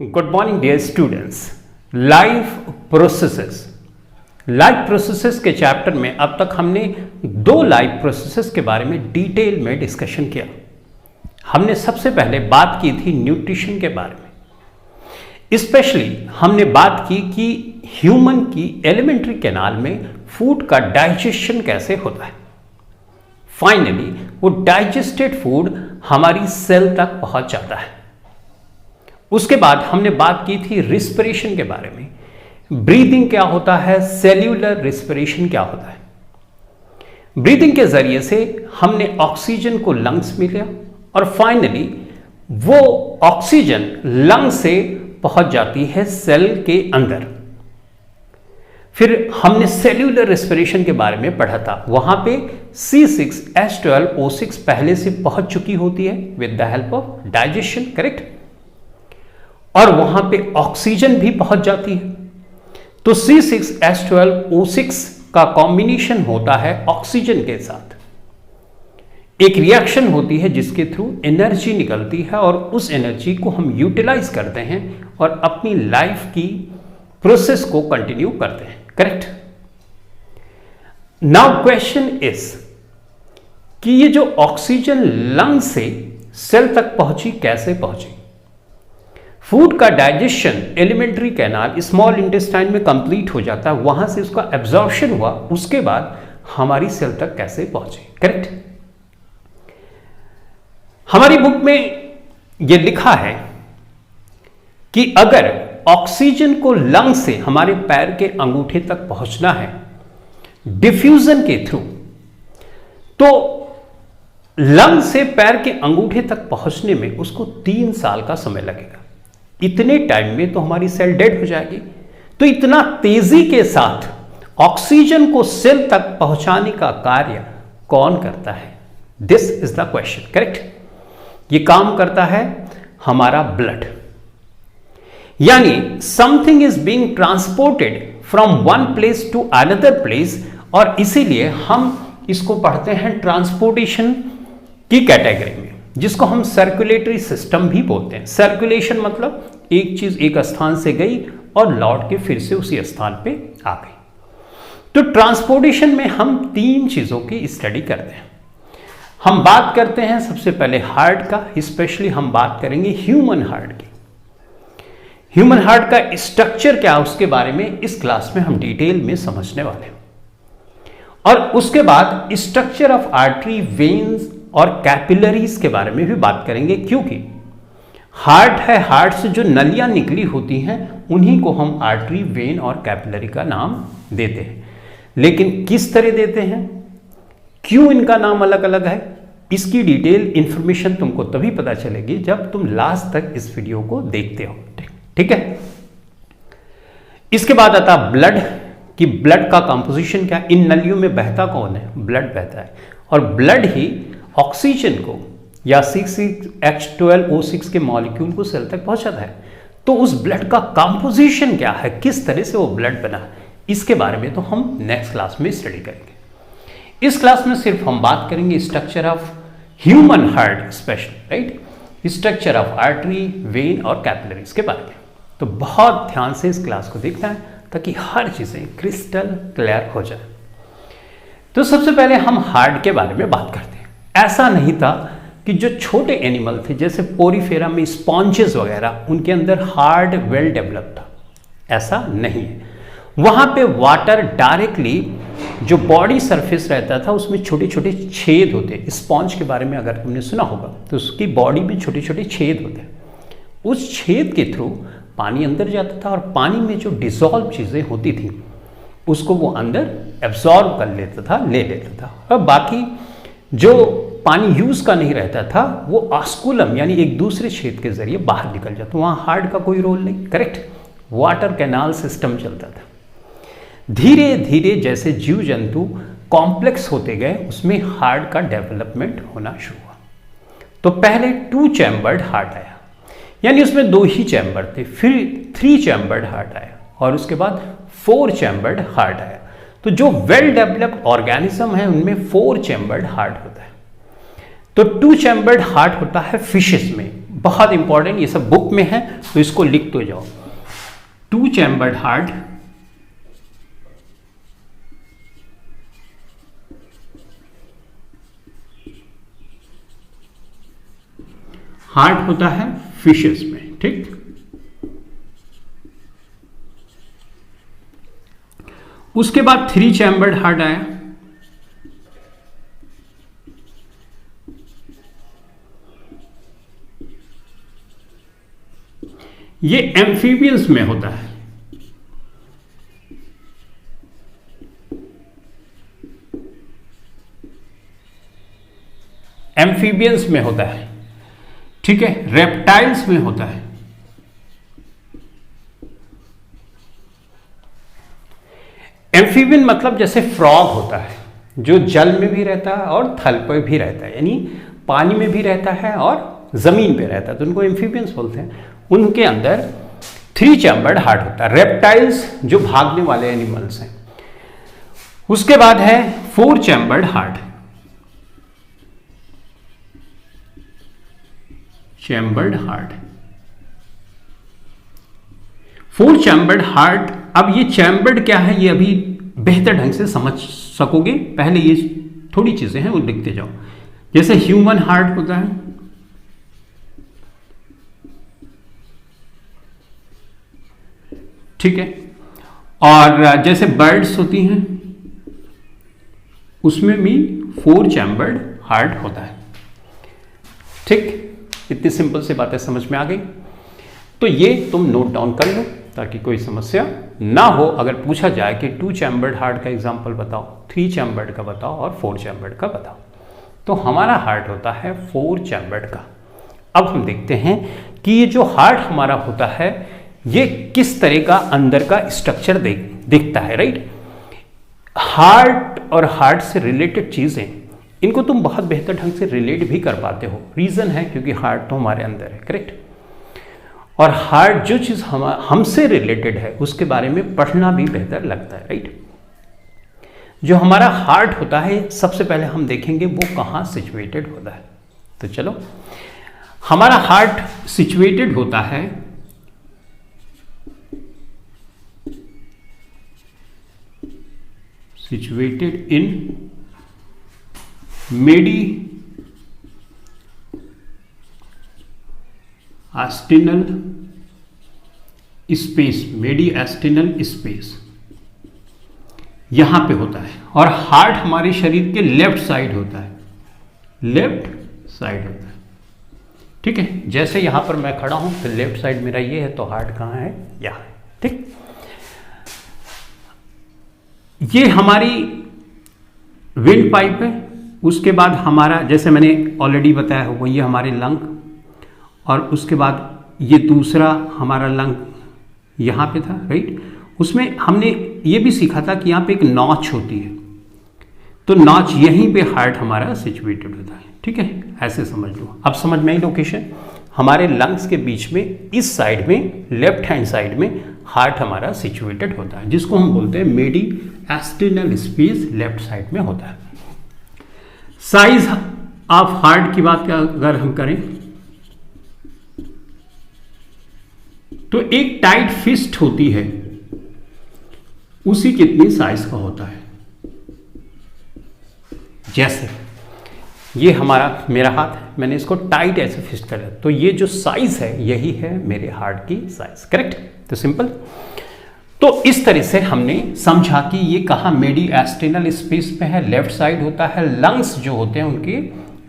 Good morning dear students. Life processes के chapter में अब तक हमने दो लाइफ प्रोसेसेस के बारे में डिटेल में डिस्कशन किया। हमने सबसे पहले बात की थी न्यूट्रिशन के बारे में। स्पेशली हमने बात की कि ह्यूमन की एलिमेंट्री कैनाल में फूड का डाइजेशन कैसे होता है। फाइनली वो डाइजेस्टेड फूड हमारी सेल तक पहुंच जाता है। उसके बाद हमने बात की थी रिस्पिरेशन के बारे में। ब्रीदिंग क्या होता है, सेल्यूलर रिस्पिरेशन क्या होता है। ब्रीदिंग के जरिए से हमने ऑक्सीजन को लंग्स में लिया और फाइनली वो ऑक्सीजन लंग से पहुंच जाती है सेल के अंदर। फिर हमने सेल्यूलर रेस्पिरेशन के बारे में पढ़ा था। वहां पे C6H12O6 पहले से पहुंच चुकी होती है with the help of digestion, correct. और वहां पे ऑक्सीजन भी पहुंच जाती है। तो C6H12O6 का कॉम्बिनेशन होता है ऑक्सीजन के साथ। एक रिएक्शन होती है जिसके थ्रू एनर्जी निकलती है और उस एनर्जी को हम यूटिलाइज करते हैं और अपनी लाइफ की प्रोसेस को कंटिन्यू करते हैं, करेक्ट। नाउ क्वेश्चन इज कि ये जो ऑक्सीजन लंग से सेल तक पहुंची, कैसे पहुंची। फूड का digestion alimentary canal small intestine में कंप्लीट हो जाता है, वहां से उसका एब्जॉर्प्शन हुआ, उसके बाद हमारी सेल तक कैसे पहुंची, करेक्ट। हमारी बुक में यह लिखा है कि अगर ऑक्सीजन को लंग से हमारे पैर के अंगूठे तक पहुंचना है डिफ्यूजन के थ्रू, तो लंग से पैर के अंगूठे तक पहुंचने में उसको 3 साल का समय लगेगा। इतने टाइम में तो हमारी सेल डेड हो जाएगी। तो इतना तेजी के साथ ऑक्सीजन को सेल तक पहुंचाने का कार्य कौन करता है? This is the question, correct. ये काम करता है हमारा ब्लड। यानी something is being transported from one place to another place, और इसीलिए हम इसको पढ़ते हैं ट्रांसपोर्टेशन की कैटेगरी में, जिसको हम सर्कुलेटरी सिस्टम भी बोलते हैं। सर्कुलेशन मतलब एक चीज एक स्थान से गई और लौट के फिर से उसी स्थान पे आ गई। तो ट्रांसपोर्टेशन में हम 3 चीजों की स्टडी करते हैं। हम बात करते हैं सबसे पहले हार्ट का, स्पेशली हम बात करेंगे ह्यूमन हार्ट की। ह्यूमन हार्ट का स्ट्रक्चर क्या है उसके बारे में इस क्लास में हम डिटेल में समझने वाले हैं। और उसके बाद स्ट्रक्चर ऑफ आर्टरी, वेन्स और कैपिलरीज के बारे में भी बात करेंगे, क्योंकि हार्ट है, हार्ट से जो नलियां निकली होती हैं उन्हीं को हम आर्टरी, वेन और कैपिलरी का नाम देते हैं। लेकिन किस तरह देते हैं, क्यों इनका नाम अलग अलग है, इसकी डिटेल इंफॉर्मेशन तुमको तभी पता चलेगी जब तुम लास्ट तक इस वीडियो को देखते हो, ठीक है। इसके बाद आता ब्लड, कि ब्लड का कंपोजिशन क्या, इन नलियों में बहता कौन है, ब्लड बहता है। और ब्लड ही ऑक्सीजन को या C6H12O6 के मॉलिक्यूल को सेल तक पहुंचाता है। तो उस ब्लड का कंपोजिशन क्या है, किस तरह से वो ब्लड बना, इसके बारे में तो हम नेक्स्ट क्लास में स्टडी करेंगे। इस क्लास में सिर्फ हम बात करेंगे structure of human heart special, right, structure of artery, when और कैपिलरीज के बारे में। तो बहुत ध्यान से इस क्लास को देखना है ताकि हर चीजें क्रिस्टल क्लियर हो जाए। तो सबसे पहले हम हार्ट के बारे में बात करते हैं। ऐसा नहीं था कि जो छोटे एनिमल थे जैसे पोरीफेरा में स्पॉन्जेस वगैरह, उनके अंदर हार्ट वेल डेवलप था, ऐसा नहीं है। वहां पे वाटर डायरेक्टली जो बॉडी सरफेस रहता था उसमें छोटे छोटे छेद होते। स्पॉन्ज के बारे में अगर तुमने सुना होगा तो उसकी बॉडी में छोटे छोटे छेद होते हैं। उस छेद के थ्रू पानी अंदर जाता था और पानी में जो डिसॉल्व चीजें होती थी उसको वो अंदर एब्जॉर्ब कर लेता था, ले लेता था। और बाकी जो पानी यूज का नहीं रहता था वो ऑस्कुलम यानी एक दूसरे छेद के जरिए बाहर निकल जाता। वहां हार्ट का कोई रोल नहीं, करेक्ट। वाटर कैनाल सिस्टम चलता था। धीरे धीरे जैसे जीव जंतु कॉम्प्लेक्स होते गए उसमें हार्ट का डेवलपमेंट होना शुरू हुआ। तो पहले 2 चैम्बर्ड हार्ट आया, यानी उसमें 2 ही चैम्बर थे। फिर 3 चैम्बर्ड हार्ट आया और उसके बाद 4 चैम्बर्ड हार्ट आया। तो जो वेल डेवलप्ड ऑर्गेनिज्म है उनमें 4 चैम्बर्ड हार्ट होता है। तो 2 चैम्बर्ड हार्ट होता है फिशेस में, बहुत इंपॉर्टेंट, ये सब बुक में है तो इसको लिख तो जाओ। 2 चैम्बर्ड हार्ट होता है फिशेस में, ठीक। उसके बाद 3 चैम्बर्ड हार्ट आया, ये एम्फीबियंस में होता है। एम्फीबियंस में होता है, ठीक है। रेप्टाइल्स में होता है। एम्फीबियन मतलब जैसे फ्रॉग होता है जो जल में भी रहता है और थल पर भी रहता है, यानी पानी में भी रहता है और जमीन पे रहता है, तो उनको एम्फीबियंस बोलते हैं। उनके अंदर 3 चैम्बर्ड हार्ट होता है। रेप्टाइल्स जो भागने वाले एनिमल्स हैं। उसके बाद है 4 chambered heart. Chambered heart, 4 chambered heart. अब ये चैम्बर्ड क्या है ये अभी बेहतर ढंग से समझ सकोगे, पहले ये थोड़ी चीजें हैं वो लिखते जाओ। जैसे ह्यूमन हार्ट होता है, ठीक है, और जैसे बर्ड्स होती हैं उसमें भी 4 चैम्बर्ड हार्ट होता है, ठीक। इतनी सिंपल सी बातें समझ में आ गई, तो ये तुम नोट डाउन कर लो ताकि कोई समस्या ना हो। अगर पूछा जाए कि 2 चैम्बर्ड हार्ट का एग्जांपल बताओ, 3 चैम्बर्ड का बताओ और 4 चैम्बर्ड का बताओ, तो हमारा हार्ट होता है 4 चैम्बर्ड का। अब हम देखते हैं कि ये जो हार्ट हमारा होता है ये किस तरह का अंदर का स्ट्रक्चर दिखता है, राइट। हार्ट और हार्ट से रिलेटेड चीजें, इनको तुम बहुत बेहतर ढंग से रिलेट भी कर पाते हो। रीजन है क्योंकि हार्ट तो हमारे अंदर है, करेक्ट। और हार्ट जो चीज हमसे रिलेटेड है उसके बारे में पढ़ना भी बेहतर लगता है, राइट। जो हमारा हार्ट होता है सबसे पहले हम देखेंगे वो कहाँ सिचुएटेड होता है। तो चलो, हमारा हार्ट सिचुएटेड होता है सिचुएटेड इन मेडिएस्टिनल स्पेस, मेडिएस्टिनल स्पेस यहां पे होता है। और हार्ट हमारे शरीर के लेफ्ट साइड होता है, लेफ्ट साइड होता है, ठीक है। जैसे यहां पर मैं खड़ा हूं तो लेफ्ट साइड मेरा ये है, तो हार्ट कहां है, यहां है, ठीक। ये हमारी विंड पाइप है। उसके बाद हमारा, जैसे मैंने ऑलरेडी बताया वो ये हमारे लंग, और उसके बाद ये दूसरा हमारा लंग यहाँ पे था, राइट। उसमें हमने ये भी सीखा था कि यहाँ पे एक नॉच होती है, तो नॉच यहीं पे हार्ट हमारा सिचुएटेड होता है, ठीक है। ऐसे समझ लो। अब समझ में आई लोकेशन। हमारे लंग्स के बीच में इस साइड में, लेफ्ट हैंड साइड में हार्ट हमारा सिचुएटेड होता है, जिसको हम बोलते हैं मेडिएस्टिनल स्पेस, लेफ्ट साइड में होता है। साइज ऑफ हार्ट की बात अगर हम करें तो एक टाइट फिस्ट होती है, उसी कितनी साइज का होता है। जैसे ये हमारा मेरा हाथ है, मैंने इसको टाइट ऐसे फिस्ट कर दिया, तो ये जो साइज है यही है मेरे हार्ट की साइज, करेक्ट। तो सिंपल। तो इस तरह से हमने समझा कि ये कहाँ मेडिएस्टिनल स्पेस पे है, लेफ्ट साइड होता है, लंग्स जो होते हैं उनके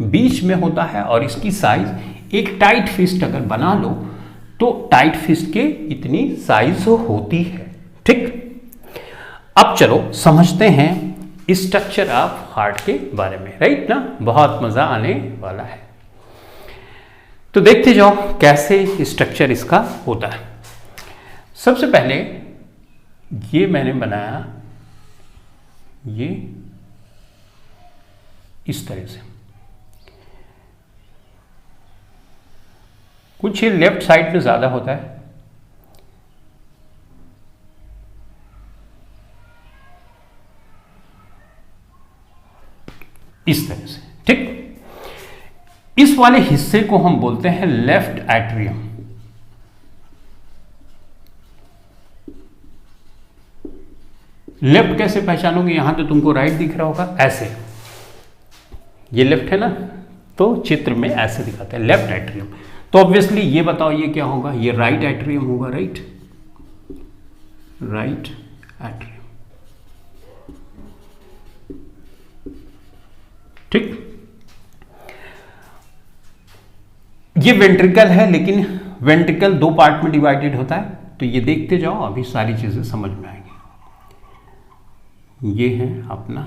बीच में होता है, और इसकी साइज एक टाइट फिस्ट अगर बना लो तो टाइट फिस्ट के इतनी साइज होती है, ठीक। अब चलो समझते हैं स्ट्रक्चर ऑफ हार्ट के बारे में, राइट ना। बहुत मजा आने वाला है, तो देखते जाओ कैसे स्ट्रक्चर इसका होता है। सबसे पहले ये मैंने बनाया ये इस तरह से, कुछ ये लेफ्ट साइड में ज्यादा होता है, इस तरह से, ठीक। इस वाले हिस्से को हम बोलते हैं लेफ्ट एट्रियम। लेफ्ट कैसे पहचानोगे? यहां तो तुमको राइट दिख रहा होगा, ऐसे, ये लेफ्ट है ना, तो चित्र में ऐसे दिखाते हैं लेफ्ट एट्रियम। तो ऑब्वियसली ये बताओ ये क्या होगा? ये राइट एट्रियम होगा, राइट, राइट एट्रियम। ठीक, ये वेंट्रिकल है, लेकिन वेंट्रिकल दो पार्ट में डिवाइडेड होता है, तो ये देखते जाओ, अभी सारी चीजें समझ में आएंगी। ये है अपना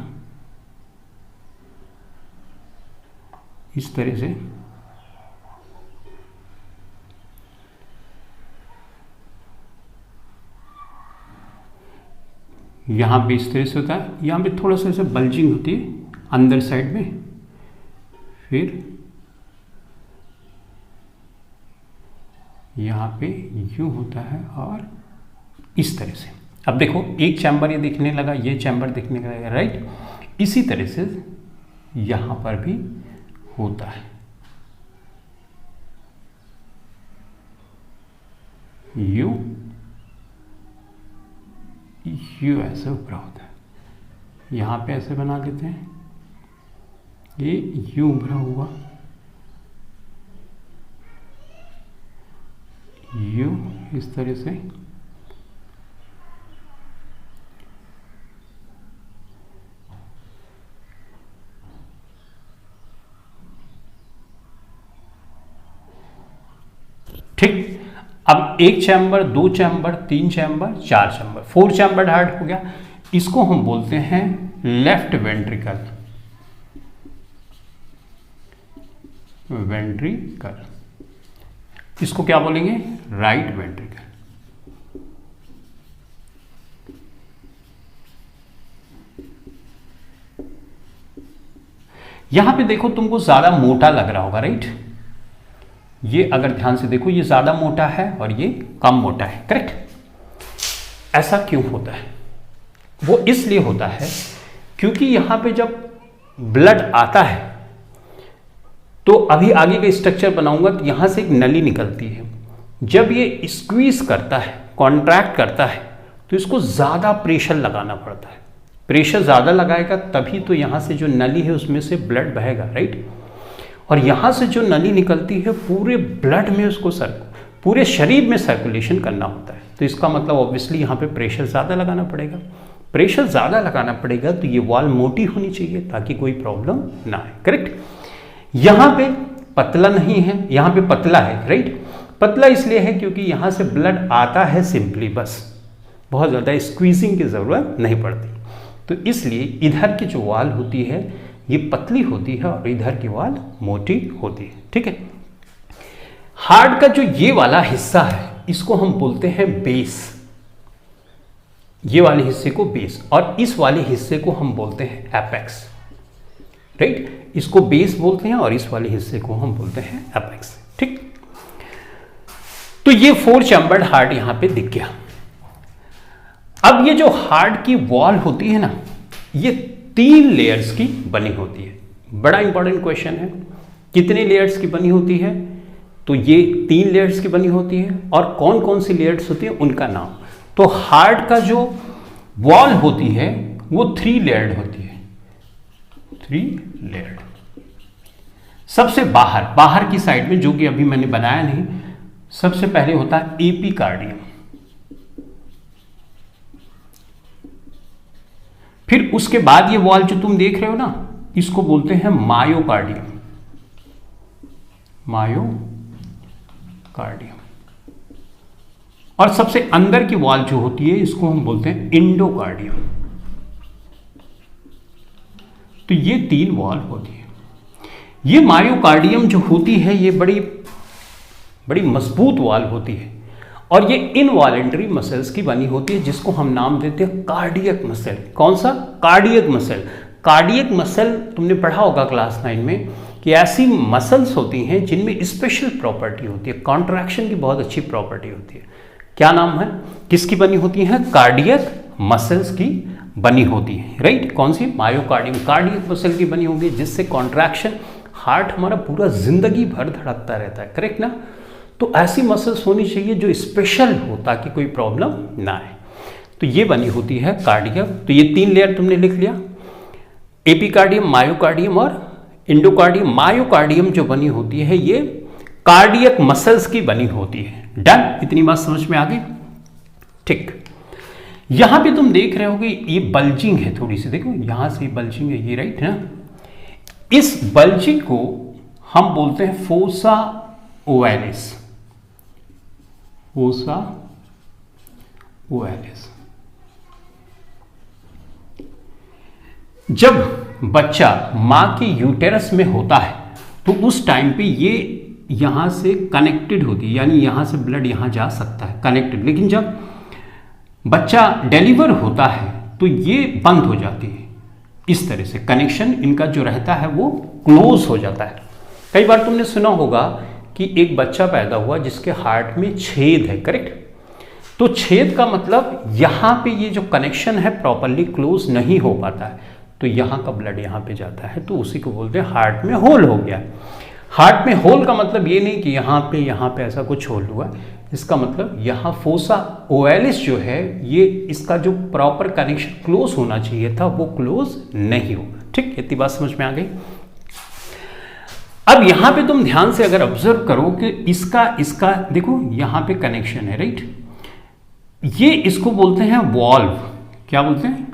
इस तरह से, यहां पे इस तरह से होता है, यहां पे थोड़ा सा ऐसे बल्जिंग होती है अंदर साइड में, फिर यहां पे यूं होता है और इस तरह से। अब देखो एक चैम्बर ये दिखने लगा, ये चैम्बर दिखने लगा, राइट। इसी तरह से यहां पर भी होता है, यू ऐसे ऊपर होता है, यहां पे ऐसे बना देते हैं, ये यू उभरा हुआ, यू इस तरह से, ठीक। अब एक चैम्बर, दो चैम्बर, तीन चैम्बर, चार चैम्बर, 4 चैम्बर हार्ट हो गया। इसको हम बोलते हैं लेफ्ट वेंट्रिकल, वेंट्रिकल। इसको क्या बोलेंगे? Right ventricle. यहां पे देखो तुमको ज्यादा मोटा लग रहा होगा, राइट। ये अगर ध्यान से देखो, ये ज्यादा मोटा है और ये कम मोटा है, करेक्ट। ऐसा क्यों होता है? वो इसलिए होता है क्योंकि यहां पे जब ब्लड आता है, तो अभी आगे का स्ट्रक्चर बनाऊंगा, तो यहां से एक नली निकलती है। जब ये स्क्वीज करता है, कॉन्ट्रैक्ट करता है, तो इसको ज्यादा प्रेशर लगाना पड़ता है। प्रेशर ज्यादा लगाएगा तभी तो यहां से जो नली है उसमें से ब्लड बहेगा, राइट। और यहां से जो नली निकलती है पूरे ब्लड में, उसको पूरे शरीर में सर्कुलेशन करना होता है। तो इसका मतलब ऑब्वियसली यहां पे प्रेशर ज्यादा लगाना पड़ेगा। प्रेशर ज्यादा लगाना पड़ेगा तो ये वॉल मोटी होनी चाहिए ताकि कोई प्रॉब्लम ना आए, करेक्ट। यहां पे पतला नहीं है, यहां पे पतला है, राइट। पतला इसलिए है क्योंकि यहां से ब्लड आता है सिंपली, बस बहुत ज्यादा स्क्वीजिंग की जरूरत नहीं पड़ती। तो इसलिए इधर की जो वॉल होती है ये पतली होती है और इधर की वॉल मोटी होती है, ठीक है। हार्ट का जो ये वाला हिस्सा है इसको हम बोलते हैं बेस, ये वाले हिस्से को बेस, और इस वाले हिस्से को हम बोलते हैं एपेक्स, राइट। इसको बेस बोलते हैं और इस वाले हिस्से को हम बोलते हैं एपेक्स, ठीक। तो ये 4 चैम्बर्ड हार्ट यहां पे दिख गया। अब ये जो हार्ट की वॉल होती है ना, ये 3 लेयर्स की बनी होती है। बड़ा इंपॉर्टेंट क्वेश्चन है, कितने लेयर्स की बनी होती है? तो ये 3 लेयर्स की बनी होती है। और कौन कौन सी लेयर्स होती है उनका नाम। तो हार्ट का जो वॉल होती है वो 3 लेयर्ड होती है, 3 लेयर्ड। सबसे बाहर की साइड में, जो कि अभी मैंने बनाया नहीं, सबसे पहले होता है एपिकार्डियम, फिर उसके बाद ये वॉल जो तुम देख रहे हो ना, इसको बोलते हैं मायोकार्डियम, मायोकार्डियम। और सबसे अंदर की वॉल जो होती है इसको हम बोलते हैं इंडोकार्डियम। तो ये 3 वॉल होती है। ये मायोकार्डियम जो होती है ये बड़ी मजबूत वॉल होती है और ये इनवॉलेंटरी मसल्स की बनी होती है, जिसको हम नाम देते हैं कार्डियक मसल। कौन सा? Cardiac muscle. कार्डियक मसल तुमने पढ़ा होगा क्लास 9 में कि ऐसी मसल्स होती हैं जिनमें स्पेशल प्रॉपर्टी होती है, कॉन्ट्रैक्शन की बहुत अच्छी प्रॉपर्टी होती है। क्या नाम है? किसकी बनी होती है? कार्डियक मसल्स की बनी होती है, राइट। कौन सी? मायोकार्डियम, कार्डियक मसल की बनी होगी, जिससे कॉन्ट्रैक्शन हार्ट हमारा पूरा जिंदगी भर धड़कता रहता है, करेक्ट ना। तो ऐसी मसल्स होनी चाहिए जो स्पेशल हो ताकि कोई प्रॉब्लम ना आए। तो ये बनी होती है कार्डियक। तो ये 3 लेयर तुमने लिख लिया, एपिकार्डियम, मायोकार्डियम और एंडोकार्डियम। मायोकार्डियम जो बनी होती है ये कार्डियक मसल्स की बनी होती है। डन, इतनी बात समझ में आ गई, ठीक। यहां पे तुम देख रहे होगे ये बल्जिंग है थोड़ी सी, देखो यहां से बल्जिंग है ये, राइट ना। इस बल्जिंग को हम बोलते हैं फोसा ओवैलिस, फोसा ओवैलिस। जब बच्चा मां के यूटेरस में होता है तो उस टाइम पे ये यहां से कनेक्टेड होती है, यानी यहां से ब्लड यहां जा सकता है, कनेक्टेड। लेकिन जब बच्चा डिलीवर होता है तो ये बंद हो जाती है। इस तरह से कनेक्शन इनका जो रहता है वो क्लोज हो जाता है। कई बार तुमने सुना होगा कि एक बच्चा पैदा हुआ जिसके हार्ट में छेद है, करेक्ट। तो छेद का मतलब यहां पे ये जो कनेक्शन है प्रॉपरली क्लोज नहीं हो पाता है, तो यहां का ब्लड यहां पे जाता है, तो उसी को बोलते हैं हार्ट में होल हो गया। हार्ट में होल का मतलब ये नहीं कि यहाँ पे ऐसा कुछ होल हुआ, इसका मतलब यहाँ फोसा ओवैलिस जो है ये इसका जो प्रॉपर कनेक्शन क्लोज होना चाहिए था वो क्लोज नहीं होगा, ठीक। इतनी बात समझ में आ गई। अब यहाँ पे तुम ध्यान से अगर ऑब्जर्व करो कि इसका देखो यहाँ पे कनेक्शन है, राइट। ये इसको बोलते हैं वॉल्व, क्या बोलते हैं,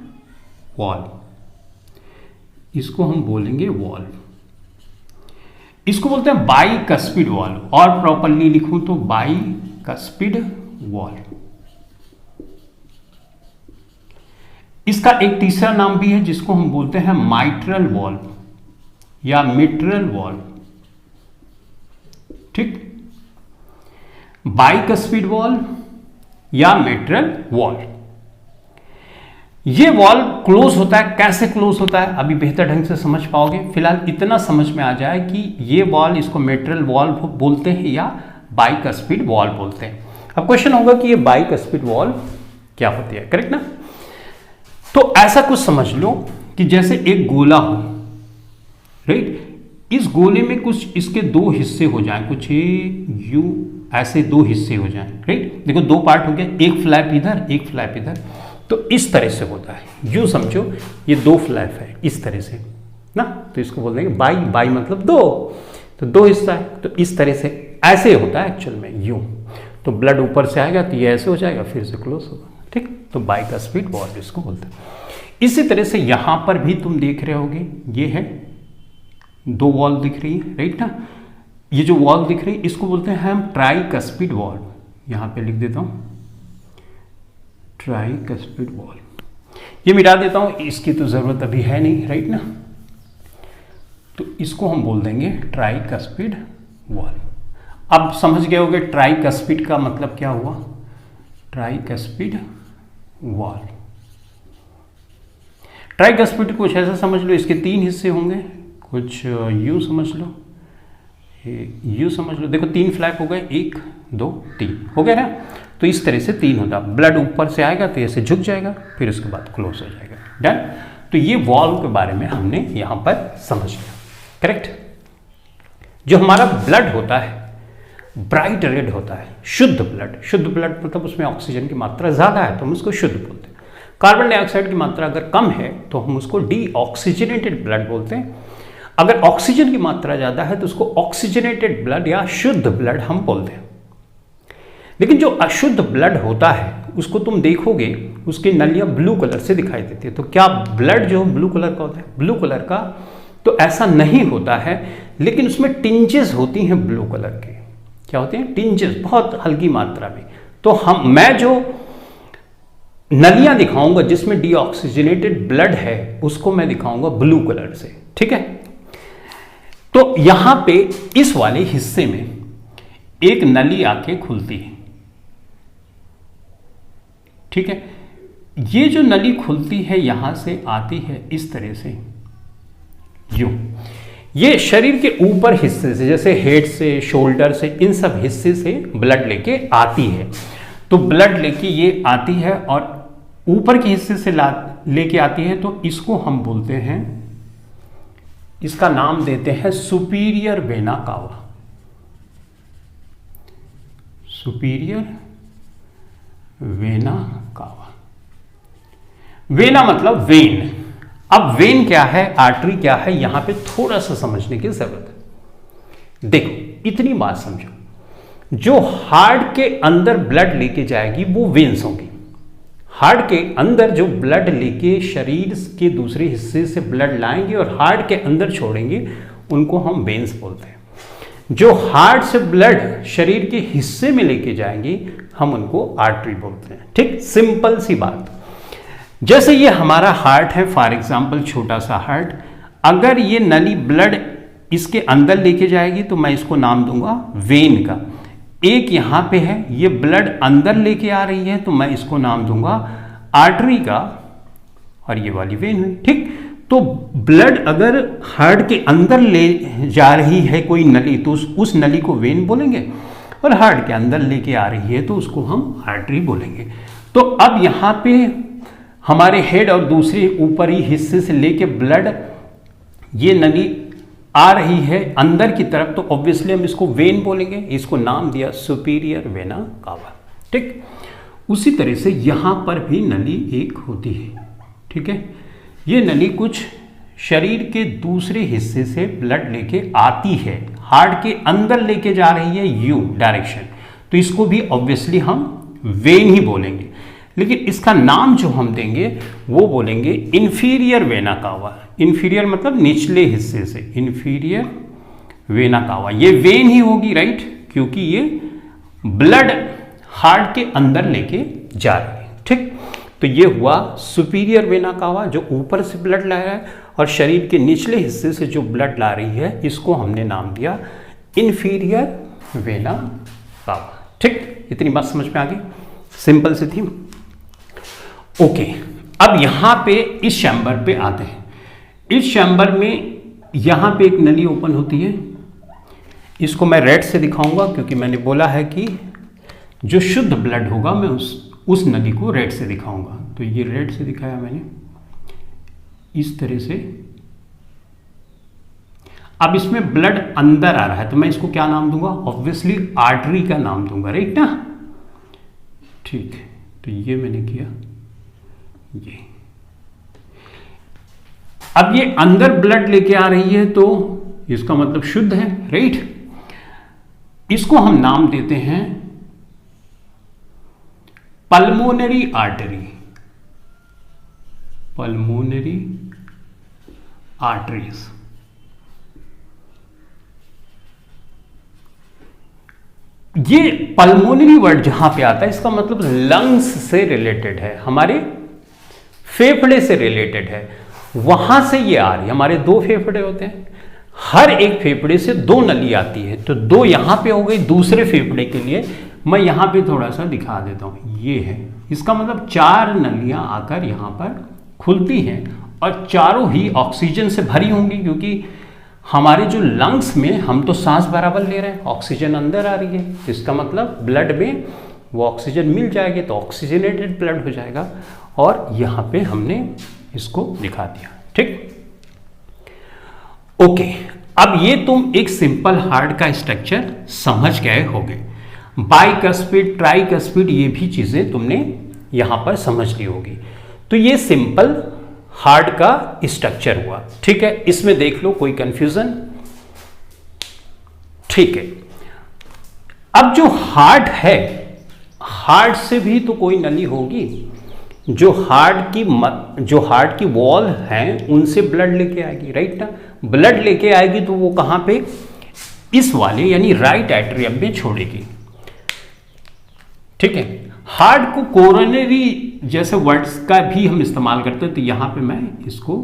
वॉल्व। इसको हम बोलेंगे वॉल्व। इसको बोलते हैं बाइकस्पिड वॉल्व, और प्रॉपरली लिखूं तो बाइकस्पिड वॉल्व। इसका एक तीसरा नाम भी है जिसको हम बोलते हैं माइट्रल वॉल्व या मिट्रल वॉल्व, ठीक। बाइकस्पिड वॉल्व या मिट्रल वॉल्व। ये वॉल्व क्लोज होता है, कैसे क्लोज होता है अभी बेहतर ढंग से समझ पाओगे। फिलहाल इतना समझ में आ जाए कि ये वॉल्व इसको मिट्रल वॉल्व बोलते हैं या बाइकस्पिड वॉल्व बोलते हैं। अब क्वेश्चन होगा कि ये बाइकस्पिड वॉल्व क्या होती है, करेक्ट ना। तो ऐसा कुछ समझ लो कि जैसे एक गोला हो, राइट। इस गोले में कुछ इसके 2 हिस्से हो जाएं, कुछ यू ऐसे 2 हिस्से हो जाएं, राइट। देखो 2 पार्ट हो गया, एक फ्लैप इधर एक फ्लैप इधर, तो इस तरह से होता है। यू समझो ये 2 फ्लैप है इस तरह से ना, तो इसको बोल देंगे बाई मतलब 2, तो 2 हिस्सा है, तो इस तरह से ऐसे होता है एक्चुअल में यू। तो ब्लड ऊपर से आएगा तो ये ऐसे हो जाएगा, फिर से क्लोज होगा, ठीक। तो बाइकस्पिड वॉल्व इसको बोलते हैं। इसी तरह से यहां पर भी तुम देख रहे होगे ये है 2 वॉल्व दिख रही है, राइट ना। ये जो वॉल्व दिख रही है इसको बोलते हैं हम ट्राइकस्पिड वॉल्व, यहां पे लिख देता हूं ट्राइकस्पिड वॉल्व। ये मिटा देता हूं, इसकी तो जरूरत अभी है नहीं, राइट ना। तो इसको हम बोल देंगे ट्राइकस्पिड वॉल्व। अब समझ गए होगे ट्राइकस्पिड का मतलब क्या हुआ, ट्राइकस्पिड वॉल्व। ट्राइकस्पिड कुछ ऐसा समझ लो, इसके 3 हिस्से होंगे, कुछ यू समझ लो, यू समझ लो। देखो 3 फ्लैप हो गए, 1 2 3 हो गया ना। तो इस तरह से 3 होता, ब्लड ऊपर से आएगा तो ऐसे झुक जाएगा, फिर उसके बाद क्लोज हो जाएगा, डन। तो ये वॉल्व के बारे में हमने यहां पर समझ लिया, करेक्ट। जो हमारा ब्लड होता है ब्राइट रेड होता है, शुद्ध ब्लड। शुद्ध ब्लड मतलब उसमें ऑक्सीजन की मात्रा ज्यादा है तो हम उसको शुद्ध बोलते हैं। कार्बन डाइऑक्साइड की मात्रा अगर कम है तो हम उसको डीऑक्सीजनेटेड ब्लड बोलते हैं। अगर ऑक्सीजन की मात्रा ज्यादा है तो उसको ऑक्सीजनेटेड ब्लड या शुद्ध ब्लड हम बोलते हैं। लेकिन जो अशुद्ध ब्लड होता है उसको तुम देखोगे उसकी नलियां ब्लू कलर से दिखाई देती है। तो क्या ब्लड जो ब्लू कलर का होता है? ब्लू कलर का तो ऐसा नहीं होता है, लेकिन उसमें टिंजेस होती हैं ब्लू कलर के। क्या होते हैं? टिंजेस, बहुत हल्की मात्रा में। तो मैं जो नलियां दिखाऊंगा जिसमें डीऑक्सीजनेटेड ब्लड है उसको मैं दिखाऊंगा ब्लू कलर से, ठीक है। तो यहां पे इस वाले हिस्से में एक नली आके खुलती है, ठीक है। ये जो नली खुलती है यहां से आती है इस तरह से, यूं। ये शरीर के ऊपर हिस्से से, जैसे हेड से, शोल्डर से, इन सब हिस्से से ब्लड लेके आती है। तो ब्लड लेके ये आती है और ऊपर के हिस्से से लेके आती है, तो इसको हम बोलते हैं इसका नाम देते हैं superior vena cava. Superior vena cava. Vena मतलब वेन। अब वेन क्या है, आर्टरी क्या है, यहां पे थोड़ा सा समझने की जरूरत है। देखो इतनी बात समझो, जो हार्ट के अंदर ब्लड लेके जाएगी वो वेन्स होंगी। हार्ट के अंदर जो ब्लड लेके शरीर के दूसरे हिस्से से ब्लड लाएंगे और हार्ट के अंदर छोड़ेंगे, उनको हम वेन्स बोलते हैं। जो हार्ट से ब्लड शरीर के हिस्से में लेके जाएंगे, हम उनको आर्टरी बोलते हैं। ठीक, सिंपल सी बात। जैसे ये हमारा हार्ट है, फॉर एग्जाम्पल छोटा सा हार्ट, अगर ये नली ब्लड इसके अंदर लेके जाएगी तो मैं इसको नाम दूंगा वेन का। एक यहां पे है, ये ब्लड अंदर लेके आ रही है तो मैं इसको नाम दूंगा आर्टरी का, और ये वाली वेन हुई। ठीक, तो ब्लड अगर हार्ट के अंदर ले जा रही है कोई नली तो उस नली को वेन बोलेंगे, और हार्ट के अंदर लेके आ रही है तो उसको हम आर्टरी बोलेंगे। तो अब यहां पे हमारे हेड और दूसरे ऊपरी हिस्से से लेके ब्लड ये नली आ रही है अंदर की तरफ, तो ऑब्वियसली हम इसको वेन बोलेंगे। इसको नाम दिया सुपीरियर वेना कावा। ठीक, उसी तरह से यहां पर भी नली एक होती है। ठीक है, ये नली कुछ शरीर के दूसरे हिस्से से ब्लड लेके आती है, हार्ट के अंदर लेके जा रही है यू डायरेक्शन, तो इसको भी ऑब्वियसली हम वेन ही बोलेंगे। लेकिन इसका नाम जो हम देंगे वो बोलेंगे इंफीरियर वेना कावा। इंफीरियर मतलब निचले हिस्से से, इंफीरियर वेना कावा। ये वेन ही होगी, राइट, क्योंकि ये ब्लड हार्ट के अंदर लेके जा रही है। ठीक, तो ये हुआ सुपीरियर वेना कावा, जो ऊपर से ब्लड ला रहा है, और शरीर के निचले हिस्से से जो ब्लड ला रही है, इसको हमने नाम दिया इंफीरियर वेना कावा। ठीक, इतनी बात समझ में आ गई, सिंपल सी थी। ओके, अब यहां पे इस चैम्बर पे आते हैं। इस चैम्बर में यहां पे एक नली ओपन होती है, इसको मैं रेड से दिखाऊंगा क्योंकि मैंने बोला है कि जो शुद्ध ब्लड होगा मैं उस नली को रेड से दिखाऊंगा। तो ये रेड से दिखाया मैंने इस तरह से। अब इसमें ब्लड अंदर आ रहा है तो मैं इसको क्या नाम दूंगा, ऑब्वियसली आर्टरी का नाम दूंगा, राइट ना। ठीक, तो ये मैंने किया, ये अब ये अंदर ब्लड लेके आ रही है तो इसका मतलब शुद्ध है, राइट। इसको हम नाम देते हैं पल्मोनरी आर्टरी, पल्मोनरी आर्टरीज। ये पल्मोनरी वर्ड जहां पे आता है इसका मतलब लंग्स से रिलेटेड है, हमारे फेफड़े से रिलेटेड है, वहां से ये आ रही है। हमारे दो फेफड़े होते हैं, हर एक फेफड़े से दो नली आती है, तो दो यहां पे हो गई। दूसरे फेफड़े के लिए मैं यहां पे थोड़ा सा दिखा देता हूं, ये है, इसका मतलब चार नलियां आकर यहां पर खुलती हैं और चारों ही ऑक्सीजन से भरी होंगी, क्योंकि हमारे जो लंग्स में हम तो सांस बराबर ले रहे हैं, ऑक्सीजन अंदर आ रही है, इसका मतलब ब्लड में वो ऑक्सीजन मिल जाएगी तो ऑक्सीजनेटेड ब्लड हो जाएगा, और यहां पे हमने इसको दिखा दिया। ठीक, ओके, अब ये तुम एक सिंपल हार्ट का स्ट्रक्चर समझ गए होगे। बाइकस्पिड, ट्राइकस्पिड, ये भी चीजें तुमने यहां पर समझ ली होगी। तो ये सिंपल हार्ट का स्ट्रक्चर हुआ। ठीक है, इसमें देख लो कोई कंफ्यूजन। ठीक है, अब जो हार्ट है, हार्ट से भी तो कोई नली होगी, जो हार्ट की वॉल हैं उनसे ब्लड लेके आएगी, राइट ना। ब्लड लेके आएगी तो वो कहां पे, इस वाले यानी राइट एट्रियम में छोड़ेगी। ठीक है, हार्ट को कोरोनरी जैसे वर्ड्स का भी हम इस्तेमाल करते हैं, तो यहां पे मैं इसको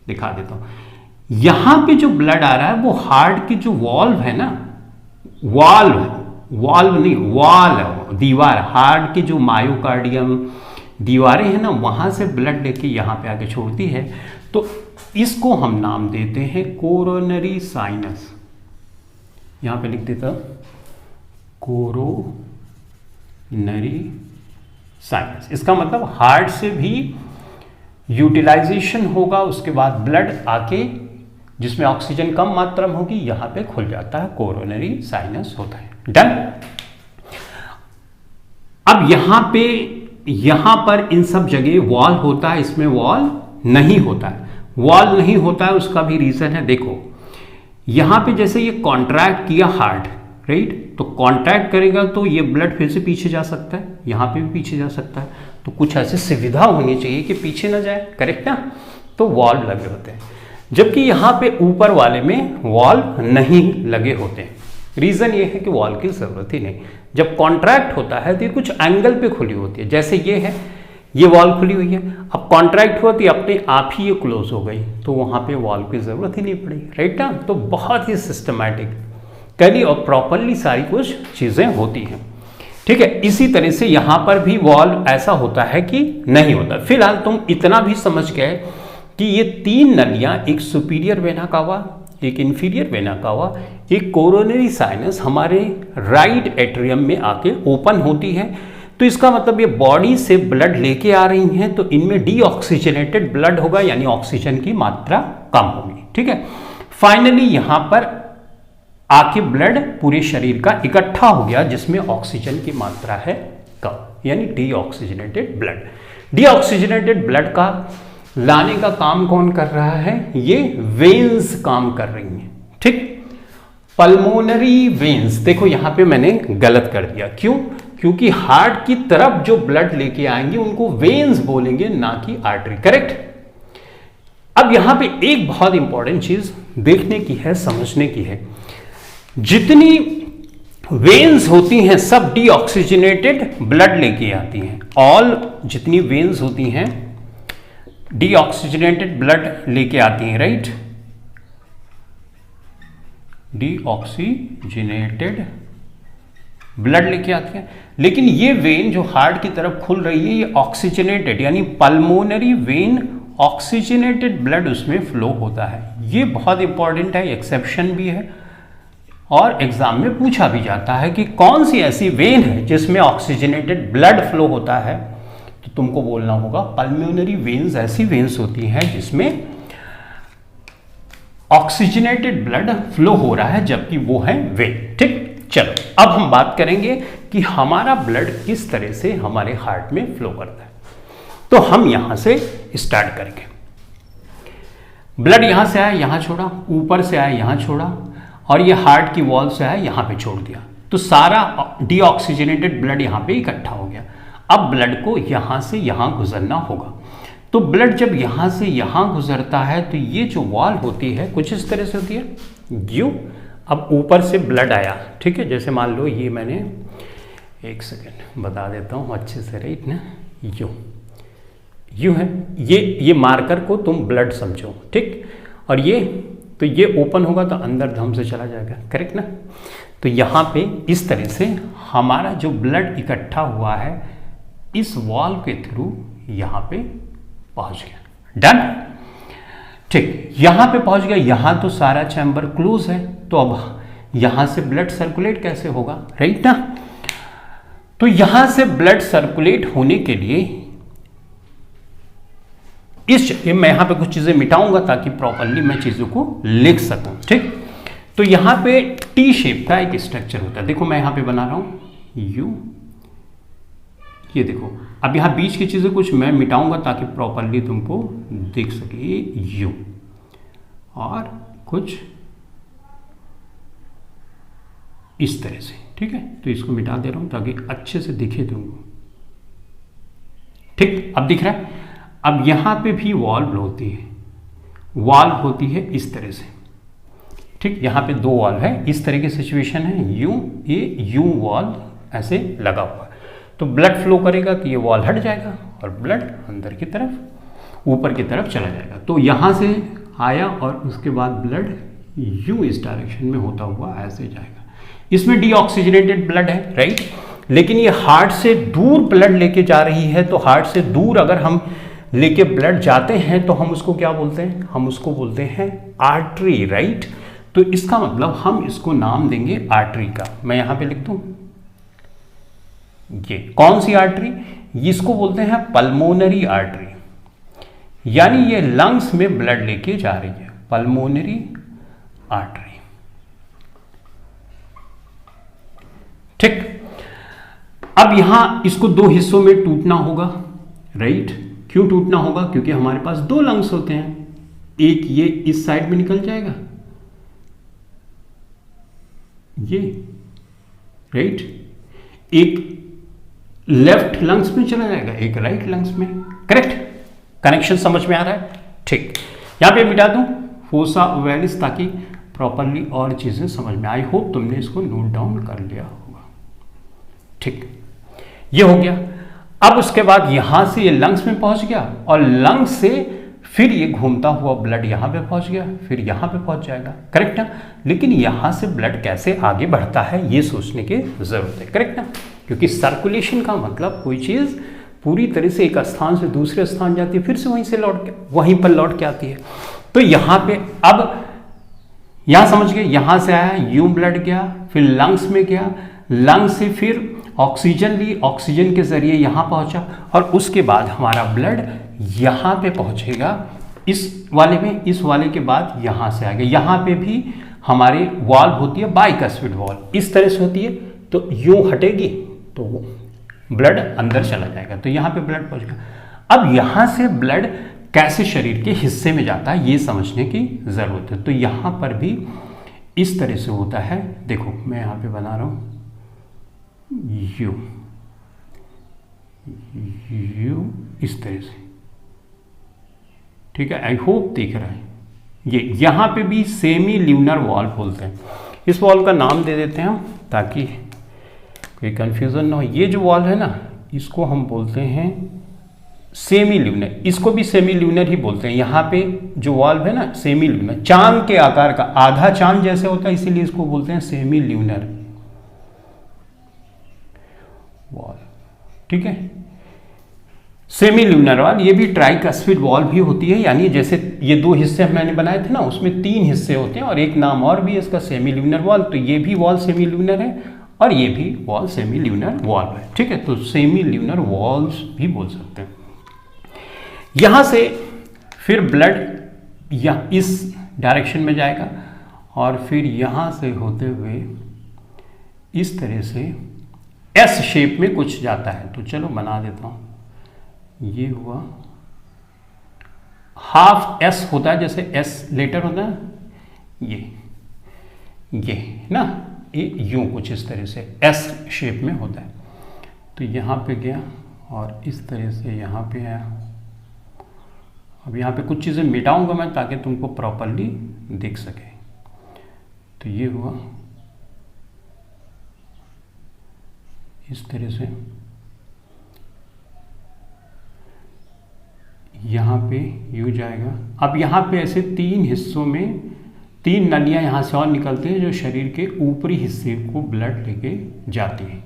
दिखा देता हूं। यहां पे जो ब्लड आ रहा है वो हार्ट की जो वॉल्व है ना, वॉल्व नहीं, वॉल, दीवार, हार्ट की जो मायोकार्डियम दीवारें हैं ना, वहां से ब्लड लेके यहां पे आके छोड़ती है, तो इसको हम नाम देते हैं कोरोनरी साइनस। यहां पे लिख देता कोरोनरी साइनस। इसका मतलब हार्ट से भी यूटिलाइजेशन होगा, उसके बाद ब्लड आके जिसमें ऑक्सीजन कम मात्रा में होगी, यहां पे खुल जाता है, कोरोनरी साइनस होता है। डन। अब यहां पर इन सब जगह वॉल होता है, इसमें वॉल नहीं होता है। वॉल नहीं होता है उसका भी रीजन है, देखो यहां पे जैसे ये कॉन्ट्रैक्ट किया हार्ट, राइट, तो कॉन्ट्रैक्ट करेगा तो ये ब्लड फिर से पीछे जा सकता है, यहां पे भी पीछे जा सकता है, तो कुछ ऐसी सुविधा होनी चाहिए कि पीछे ना जाए, करेक्ट ना, तो वॉल लगे होते हैं। जबकि यहां पे ऊपर वाले में वॉल नहीं लगे होते हैं। रीजन ये है कि वॉल की जरूरत ही नहीं। जब कॉन्ट्रैक्ट होता है तो ये कुछ एंगल पे खुली होती है, जैसे ये है, ये वॉल खुली हुई है, अब कॉन्ट्रैक्ट हुआ तो अपने आप ही ये क्लोज हो गई, तो वहां पे वॉल की जरूरत ही नहीं पड़ी, राइट ना। तो बहुत ही सिस्टमैटिकली और प्रॉपरली सारी कुछ चीजें होती हैं, ठीक है। इसी तरह से यहां पर भी वॉल ऐसा होता है कि नहीं होता। फिलहाल तुम इतना भी समझ गए कि ये 3 नलियां, एक सुपीरियर वेना कावा, एक इंफीरियर वेना कावा, एक कोरोनरी साइनस हमारे राइट एट्रियम में आके ओपन होती है। तो इसका मतलब ये बॉडी से ब्लड लेके आ रही हैं, तो इनमें डीऑक्सीजनेटेड ब्लड होगा, यानी ऑक्सीजन की मात्रा कम होगी, ठीक है। फाइनली यहां पर आके ब्लड पूरे शरीर का इकट्ठा हो गया, जिसमें ऑक्सीजन की मात्रा है कम, यानी डीऑक्सीजनेटेड ब्लड। डीऑक्सीजनेटेड ब्लड का लाने का काम कौन कर रहा है? ये वेन्स काम कर रही हैं, ठीक। पल्मोनरी वेन्स, देखो यहां पे मैंने गलत कर दिया, क्यों? क्योंकि हार्ट की तरफ जो ब्लड लेके आएंगे उनको वेन्स बोलेंगे, ना कि आर्टरी, करेक्ट। अब यहां पे एक बहुत इंपॉर्टेंट चीज देखने की है, समझने की है, जितनी वेन्स होती हैं सब डीऑक्सीजनेटेड ब्लड लेके आती हैं। ऑल जितनी वेन्स होती हैं डीऑक्सीजनेटेड ब्लड लेके आती हैं, राइट, डीऑक्सीजनेटेड ब्लड लेके आती है। लेकिन ये वेन जो हार्ट की तरफ खुल रही है ये ऑक्सीजनेटेड, यानी पल्मोनरी वेन ऑक्सीजनेटेड ब्लड उसमें फ्लो होता है। ये बहुत इंपॉर्टेंट है, एक्सेप्शन भी है और एग्जाम में पूछा भी जाता है कि कौन सी ऐसी वेन है जिसमें ऑक्सीजनेटेड ब्लड फ्लो होता है, तो तुमको बोलना होगा पल्मोनरी वेन्स ऐसी वेन्स होती हैं जिसमें ऑक्सीजनेटेड ब्लड फ्लो हो रहा है, जबकि वो है वेन, ठीक। चलो अब हम बात करेंगे कि हमारा ब्लड किस तरह से हमारे हार्ट में फ्लो करता है। तो हम यहां से स्टार्ट करेंगे। ब्लड यहां से आया, यहां छोड़ा, ऊपर से आया, यहां छोड़ा, और ये हार्ट की वॉल से आया, यहां पे छोड़ दिया, तो सारा डीऑक्सीजनेटेड ब्लड यहां पे इकट्ठा हो गया। अब ब्लड को यहां से यहां गुजरना होगा। तो ब्लड जब यहां से यहां गुजरता है तो ये जो वॉल होती है कुछ इस तरह से होती है, यू। अब ऊपर से ब्लड आया, ठीक है, जैसे मान लो ये मैंने, एक सेकेंड बता देता हूं अच्छे से, राइट ना, यू है, ये मार्कर को तुम ब्लड समझो, ठीक। और ये तो ये ओपन होगा तो अंदर धम से चला जाएगा, करेक्ट ना। तो यहाँ पे इस तरह से हमारा जो ब्लड इकट्ठा हुआ है इस वॉल के थ्रू यहाँ पे पहुँच गया। डन, ठीक, यहाँ पे पहुँच गया। यहाँ तो सारा चैम्बर क्लोज है, तो अब यहाँ से ब्लड सर्कुलेट कैसे होगा, राइट ना। तो यहाँ से ब्लड सर्कुलेट होने के लिए मैं यहां पे कुछ चीजें मिटाऊंगा ताकि प्रॉपरली मैं चीजों को लिख सकूं, ठीक। तो यहां पे टी शेप का एक स्ट्रक्चर होता है, देखो मैं यहां पे बना रहा हूं यू, ये देखो। अब यहां बीच की चीजें कुछ मैं मिटाऊंगा ताकि प्रॉपरली तुमको दिख सके, यू, और कुछ इस तरह से, ठीक है। तो इसको मिटा दे रहा हूं ताकि अच्छे से दिखे तुमको, ठीक। अब दिख रहा है। अब यहां पे भी वॉल होती है, वॉल होती है इस तरह से, ठीक। यहां पे 2 वॉल है, इस तरह की सिचुएशन है, ये यू वॉल ऐसे लगा हुआ है, तो ब्लड फ्लो करेगा तो ये वॉल हट जाएगा और ब्लड अंदर की तरफ ऊपर की तरफ चला जाएगा। तो यहां से आया और उसके बाद ब्लड यू इस डायरेक्शन में होता हुआ ऐसे जाएगा। इसमें डीऑक्सीजनेटेड ब्लड है, राइट, लेकिन ये हार्ट से दूर ब्लड लेके जा रही है। तो हार्ट से दूर अगर हम लेके ब्लड जाते हैं तो हम उसको क्या बोलते हैं? हम उसको बोलते हैं आर्टरी, राइट। तो इसका मतलब हम इसको नाम देंगे आर्टरी का। मैं यहां पे लिख दूं, ये कौन सी आर्टरी? इसको बोलते हैं पल्मोनरी आर्टरी, यानी ये लंग्स में ब्लड लेके जा रही है। Pulmonary artery. ठीक, अब यहां इसको दो हिस्सों में टूटना होगा, राइट। क्यों टूटना होगा? क्योंकि हमारे पास दो लंग्स होते हैं, एक ये इस साइड में निकल जाएगा, ये, राइट, एक लेफ्ट लंग्स में चला जाएगा, एक राइट लंग्स में। करेक्ट, कनेक्शन समझ में आ रहा है? ठीक, यहां पे मिटा दूं फोसा ओवैलिस ताकि प्रॉपरली और चीजें समझ में। आई होप तुमने इसको नोट डाउन कर लिया होगा। ठीक, ये हो गया। अब उसके बाद यहां से ये लंग्स में पहुंच गया और लंग्स से फिर ये घूमता हुआ ब्लड यहां पे पहुंच गया, फिर यहां पे पहुंच जाएगा। करेक्ट ना? लेकिन यहां से ब्लड कैसे आगे बढ़ता है ये सोचने की जरूरत है। करेक्ट ना? क्योंकि सर्कुलेशन का मतलब कोई चीज पूरी तरह से एक स्थान से दूसरे स्थान जाती है, फिर से वहीं पर लौट के आती है। तो यहां पे अब यहां समझ गए, यहां से आया, यूं ब्लड गया, फिर लंग्स में गया, लंग्स से फिर ऑक्सीजन ली, ऑक्सीजन के जरिए यहां पहुंचा और उसके बाद हमारा ब्लड यहां पे पहुंचेगा इस वाले में, इस वाले के बाद यहां से आएगा। यहां पे भी हमारी वाल्व होती है बाइकस्पिड वाल्व, इस तरह से होती है, तो यूं हटेगी तो ब्लड अंदर चला जाएगा, तो यहां पे ब्लड पहुंच गया। अब यहां से ब्लड कैसे शरीर के हिस्से में जाता है ये समझने की जरूरत है। तो यहां पर भी इस तरह से होता है। देखो मैं यहां पे बना रहा हूं यू, इस तरह से, ठीक है। आई होप दिख रहा है। ये यहां पे भी सेमी ल्यूनर वॉल्व बोलते हैं। इस वॉल्व का नाम दे देते हैं हम ताकि कोई कंफ्यूजन ना हो। ये जो वॉल्व है ना, इसको हम बोलते हैं सेमी ल्यूनर, इसको भी सेमी ल्यूनर ही बोलते हैं। यहाँ पे जो वॉल्व है ना सेमी ल्यूनर, चांद के आकार का, आधा चांद जैसे होता है, इसीलिए इसको बोलते हैं सेमी ल्यूनर वॉल्व। ठीक है, सेमी ल्यूनर वॉल्व। ये भी ट्राइकस्पिड वॉल्व भी होती है, यानी जैसे ये दो हिस्से मैंने बनाए थे ना, उसमें तीन हिस्से होते हैं और एक नाम और भी है इसका, सेमी ल्यूनर वॉल्व। तो ये भी वॉल्व सेमी ल्यूनर है और ये भी वॉल्व सेमी ल्यूनर वॉल्व है। ठीक है, तो सेमी ल्यूनर वॉल्व्स भी बोल सकते हैं। यहां से फिर ब्लड या इस डायरेक्शन में जाएगा और फिर यहां से होते हुए इस तरह से एस शेप में कुछ जाता है। तो चलो बना देता हूं। ये हुआ हाफ एस होता है, जैसे एस लेटर होता है, ये ना, ये यूं कुछ इस तरह से एस शेप में होता है। तो यहां पे गया और इस तरह से यहां पे आया। अब यहाँ पे कुछ चीज़ें मिटाऊंगा मैं ताकि तुमको प्रॉपरली दिख सके। तो ये हुआ इस तरह से, यहाँ पे यू जाएगा। अब यहाँ पे ऐसे तीन हिस्सों में तीन नलियाँ यहाँ से और निकलती हैं जो शरीर के ऊपरी हिस्से को ब्लड लेके जाती हैं।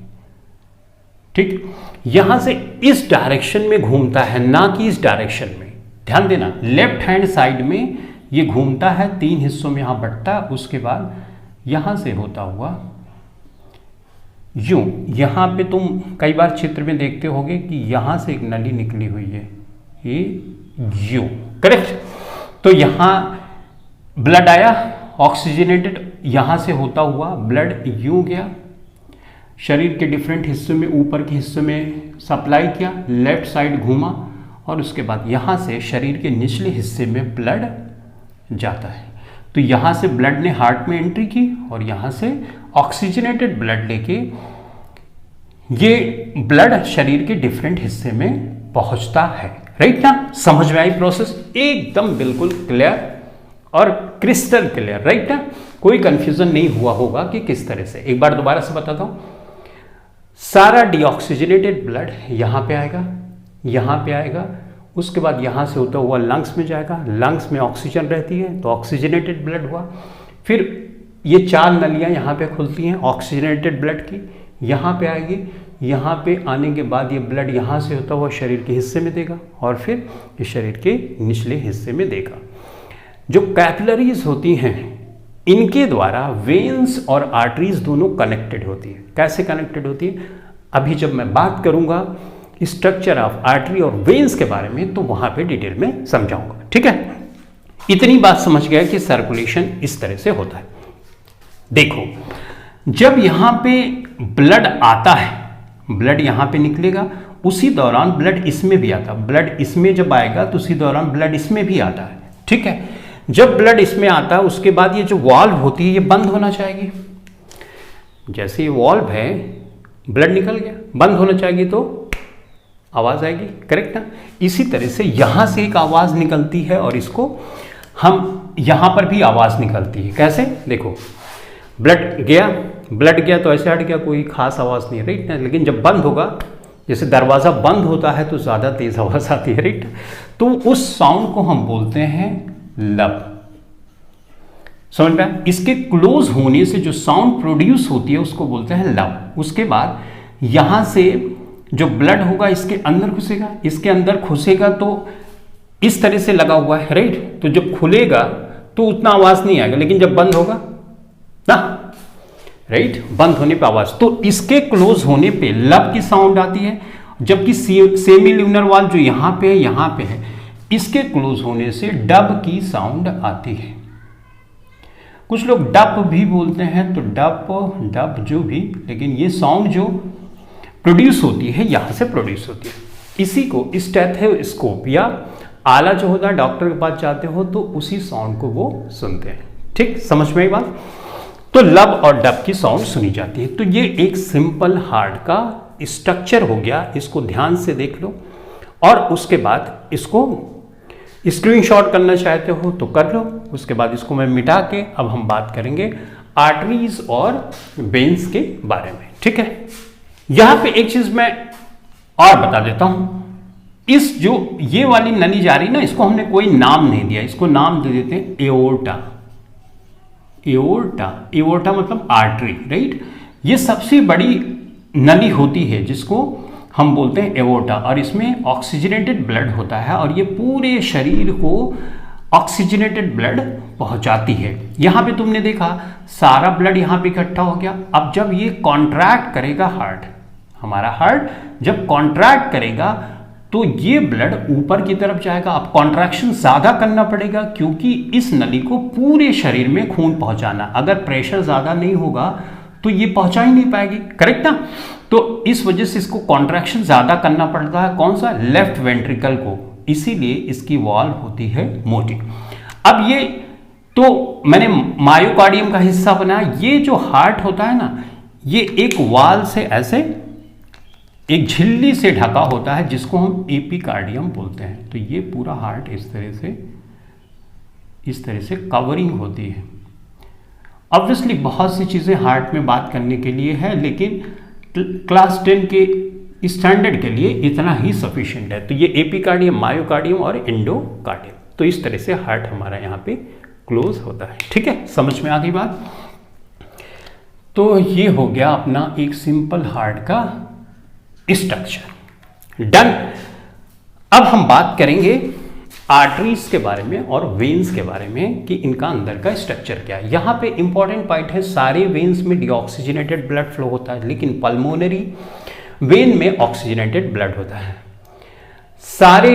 ठीक, यहाँ से इस डायरेक्शन में घूमता है, ना कि इस डायरेक्शन में। ध्यान देना, लेफ्ट हैंड साइड में ये घूमता है, तीन हिस्सों में यहां बढ़ता है, उसके बाद यहां से होता हुआ यूं। यहां पे तुम कई बार चित्र में देखते होगे कि यहां से एक नली निकली हुई है, ये यू। करेक्ट, तो यहां ब्लड आया ऑक्सीजनेटेड, यहां से होता हुआ ब्लड यूं गया, शरीर के डिफरेंट हिस्सों में, ऊपर के हिस्से में सप्लाई किया, लेफ्ट साइड घूमा और उसके बाद यहाँ से शरीर के निचले हिस्से में ब्लड जाता है। तो यहाँ से ब्लड ने हार्ट में एंट्री की और यहाँ से ऑक्सीजनेटेड ब्लड लेके ये ब्लड शरीर के डिफरेंट हिस्से में पहुँचता है। राइट ना? समझ में आई प्रोसेस? एकदम बिल्कुल क्लियर और क्रिस्टल क्लियर। राइट ना? कोई कंफ्यूजन नहीं हुआ होगा कि किस तरह से। एक बार दोबारा से बताता हूँ। सारा डीऑक्सीजनेटेड ब्लड यहाँ पे आएगा, यहाँ पे आएगा, उसके बाद यहाँ से होता हुआ लंग्स में जाएगा, लंग्स में ऑक्सीजन रहती है तो ऑक्सीजनेटेड ब्लड हुआ। फिर ये चार नलियाँ यहाँ पे खुलती हैं ऑक्सीजनेटेड ब्लड की, यहाँ पे आएगी, यहाँ पे आने के बाद ये ब्लड यहाँ से होता हुआ शरीर के हिस्से में देगा और फिर ये शरीर के निचले हिस्से में देगा। जो कैपिलरीज होती हैं इनके द्वारा वेन्स और आर्टरीज दोनों कनेक्टेड होती है। कैसे कनेक्टेड होती है अभी जब मैं बात करूँगा स्ट्रक्चर ऑफ आर्टरी और वेन्स के बारे में तो वहां पे डिटेल में समझाऊंगा। ठीक है, इतनी बात समझ गया कि सर्कुलेशन इस तरह से होता है। देखो, जब यहां पे ब्लड आता है, ब्लड यहां पे निकलेगा, उसी दौरान ब्लड इसमें भी आता है। ब्लड इसमें जब आएगा तो उसी दौरान ब्लड इसमें भी आता है। ठीक है, जब ब्लड इसमें आता है उसके बाद ये जो वाल्व होती है ये बंद होना चाहिए। जैसे ये वाल्व है, ब्लड निकल गया, बंद होना चाहिए तो आवाज आएगी, करेक्ट ना। इसी तरह से यहां से एक आवाज निकलती है और इसको हम यहां पर भी आवाज निकलती है। कैसे? देखो, ब्लड गया तो ऐसे हट गया, कोई खास आवाज नहीं है, राइट ना। लेकिन जब बंद होगा, जैसे दरवाजा बंद होता है तो ज्यादा तेज आवाज आती है, राइट। तो उस साउंड को हम बोलते हैं लब। समझ में आया? इसके क्लोज होने से जो साउंड प्रोड्यूस होती है उसको बोलते हैं लब। उसके बाद यहां से जो ब्लड होगा इसके अंदर घुसेगा, इसके अंदर घुसेगा तो इस तरह से लगा हुआ है, राइट। तो जब खुलेगा तो उतना आवाज नहीं आएगा, लेकिन जब बंद होगा ना, राइट, बंद होने पे आवाज। तो इसके क्लोज होने पे लब की साउंड आती है, जबकि सेमील्यूनर वाल्व जो यहां पे है, इसके क्लोज होने से डब की साउंड आती है। कुछ लोग डप भी बोलते हैं, तो डब जो भी, लेकिन ये साउंड जो प्रोड्यूस होती है यहां से प्रोड्यूस होती है। इसी को स्टेथोस्कोप या आला जो होता है, डॉक्टर के पास जाते हो तो उसी साउंड को वो सुनते हैं। ठीक, समझ में आई बात। तो लब और डब की साउंड सुनी जाती है। तो ये एक सिंपल हार्ट का स्ट्रक्चर हो गया, इसको ध्यान से देख लो और उसके बाद इसको स्क्रीनशॉट करना चाहते हो तो कर लो। उसके बाद इसको मैं मिटा के अब हम बात करेंगे आर्टरीज और वेन्स के बारे में। ठीक है, यहां पे एक चीज मैं और बता देता हूं, इस जो ये वाली नली जा रही ना, इसको हमने कोई नाम नहीं दिया, इसको नाम दे देते हैं एओर्टा। एओर्टा मतलब आर्टरी, राइट। ये सबसे बड़ी नली होती है जिसको हम बोलते हैं एओर्टा, और इसमें ऑक्सीजनेटेड ब्लड होता है और ये पूरे शरीर को ऑक्सीजनेटेड ब्लड पहुंचाती है। यहां पे तुमने देखा सारा ब्लड यहां पे इकट्ठा हो गया। अब जब ये कॉन्ट्रैक्ट करेगा हार्ट, हमारा हार्ट जब कॉन्ट्रैक्ट करेगा तो ये ब्लड ऊपर की तरफ जाएगा। अब कॉन्ट्रैक्शन ज्यादा करना पड़ेगा क्योंकि इस नली को पूरे शरीर में खून पहुंचाना, अगर प्रेशर ज्यादा नहीं होगा तो ये पहुंचा ही नहीं पाएगी, करेक्ट ना। तो इस वजह से इसको कॉन्ट्रैक्शन ज्यादा करना पड़ता है, कौन सा, लेफ्ट वेंट्रिकल को, इसीलिए इसकी वॉल्व होती है मोटी। अब ये तो मैंने मायोकार्डियम का हिस्सा बनाया। ये जो हार्ट होता है ना, ये एक वाल से ऐसे एक झिल्ली से ढका होता है जिसको हम एपिकार्डियम बोलते हैं। तो ये पूरा हार्ट इस तरह से कवरिंग होती है। ऑब्वियसली बहुत सी चीजें हार्ट में बात करने के लिए है, लेकिन क्लास 10 के स्टैंडर्ड के लिए इतना ही सफिशिएंट है। तो ये एपिकार्डियम, मायोकार्डियम और एंडोकार्डियम, तो इस तरह से हार्ट हमारा यहाँ पे क्लोज होता है। ठीक है, समझ में आ गई बात। तो ये हो गया अपना एक सिंपल हार्ट का स्ट्रक्चर, डन। अब हम बात करेंगे आर्टरीज के बारे में और वेन्स के बारे में कि इनका अंदर का स्ट्रक्चर क्या है। यहां पे इंपॉर्टेंट पॉइंट है, सारे वेन्स में डीऑक्सीजनेटेड ब्लड फ्लो होता है, लेकिन पल्मोनरी वेन में ऑक्सीजनेटेड ब्लड होता है। सारे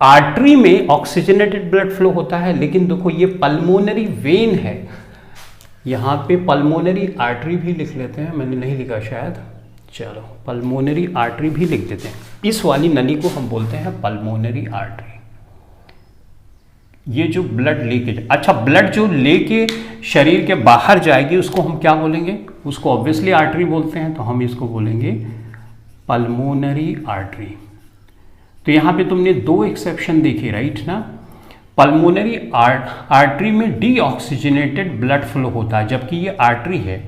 आर्टरी में ऑक्सीजनेटेड ब्लड फ्लो होता है, लेकिन देखो ये पल्मोनरी वेन है, यहां पे पल्मोनरी आर्टरी भी लिख लेते हैं, मैंने नहीं लिखा शायद, चलो पल्मोनरी आर्टरी भी लिख देते हैं। इस वाली नली को हम बोलते हैं पल्मोनरी आर्टरी। ये जो ब्लड लेके, अच्छा ब्लड जो लेके शरीर के बाहर जाएगी उसको हम क्या बोलेंगे, उसको ऑब्वियसली आर्टरी बोलते हैं, तो हम इसको बोलेंगे पल्मोनरी आर्टरी। तो यहां पे तुमने दो एक्सेप्शन देखे, राइट ना। पल्मोनरी आर्टरी में डीऑक्सीजनेटेड ब्लड फ्लो होता है, जबकि ये आर्टरी है।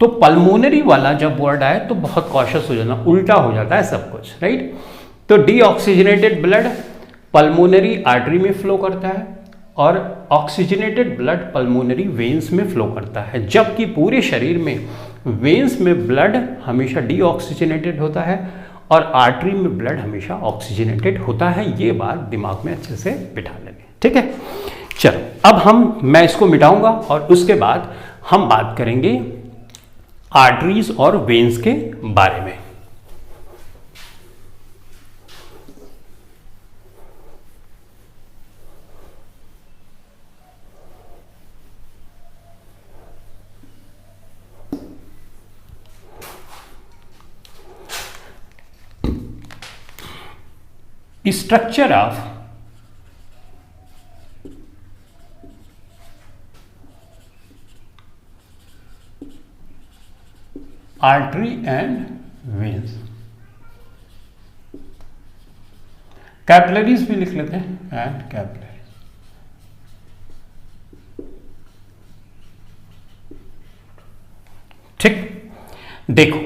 तो पल्मोनरी वाला जब वर्ड आए तो बहुत कॉशियस हो जाना, उल्टा हो जाता है सब कुछ, राइट। तो डीऑक्सीजनेटेड ब्लड पल्मोनरी आर्टरी में फ्लो करता है और ऑक्सीजनेटेड ब्लड पल्मोनरी वेन्स में फ्लो करता है, जबकि पूरे शरीर में वेन्स में ब्लड हमेशा डीऑक्सीजनेटेड होता है और आर्टरी में ब्लड हमेशा ऑक्सीजनेटेड होता है। ये बात दिमाग में अच्छे से बिठा लेंगे, ठीक है। चलो अब मैं इसको मिटाऊंगा और उसके बाद हम बात करेंगे आर्टरीज और वेन्स के बारे में। Structure of artery and veins, capillaries भी लिख लेते हैं एंड कैपिलरीज। ठीक, देखो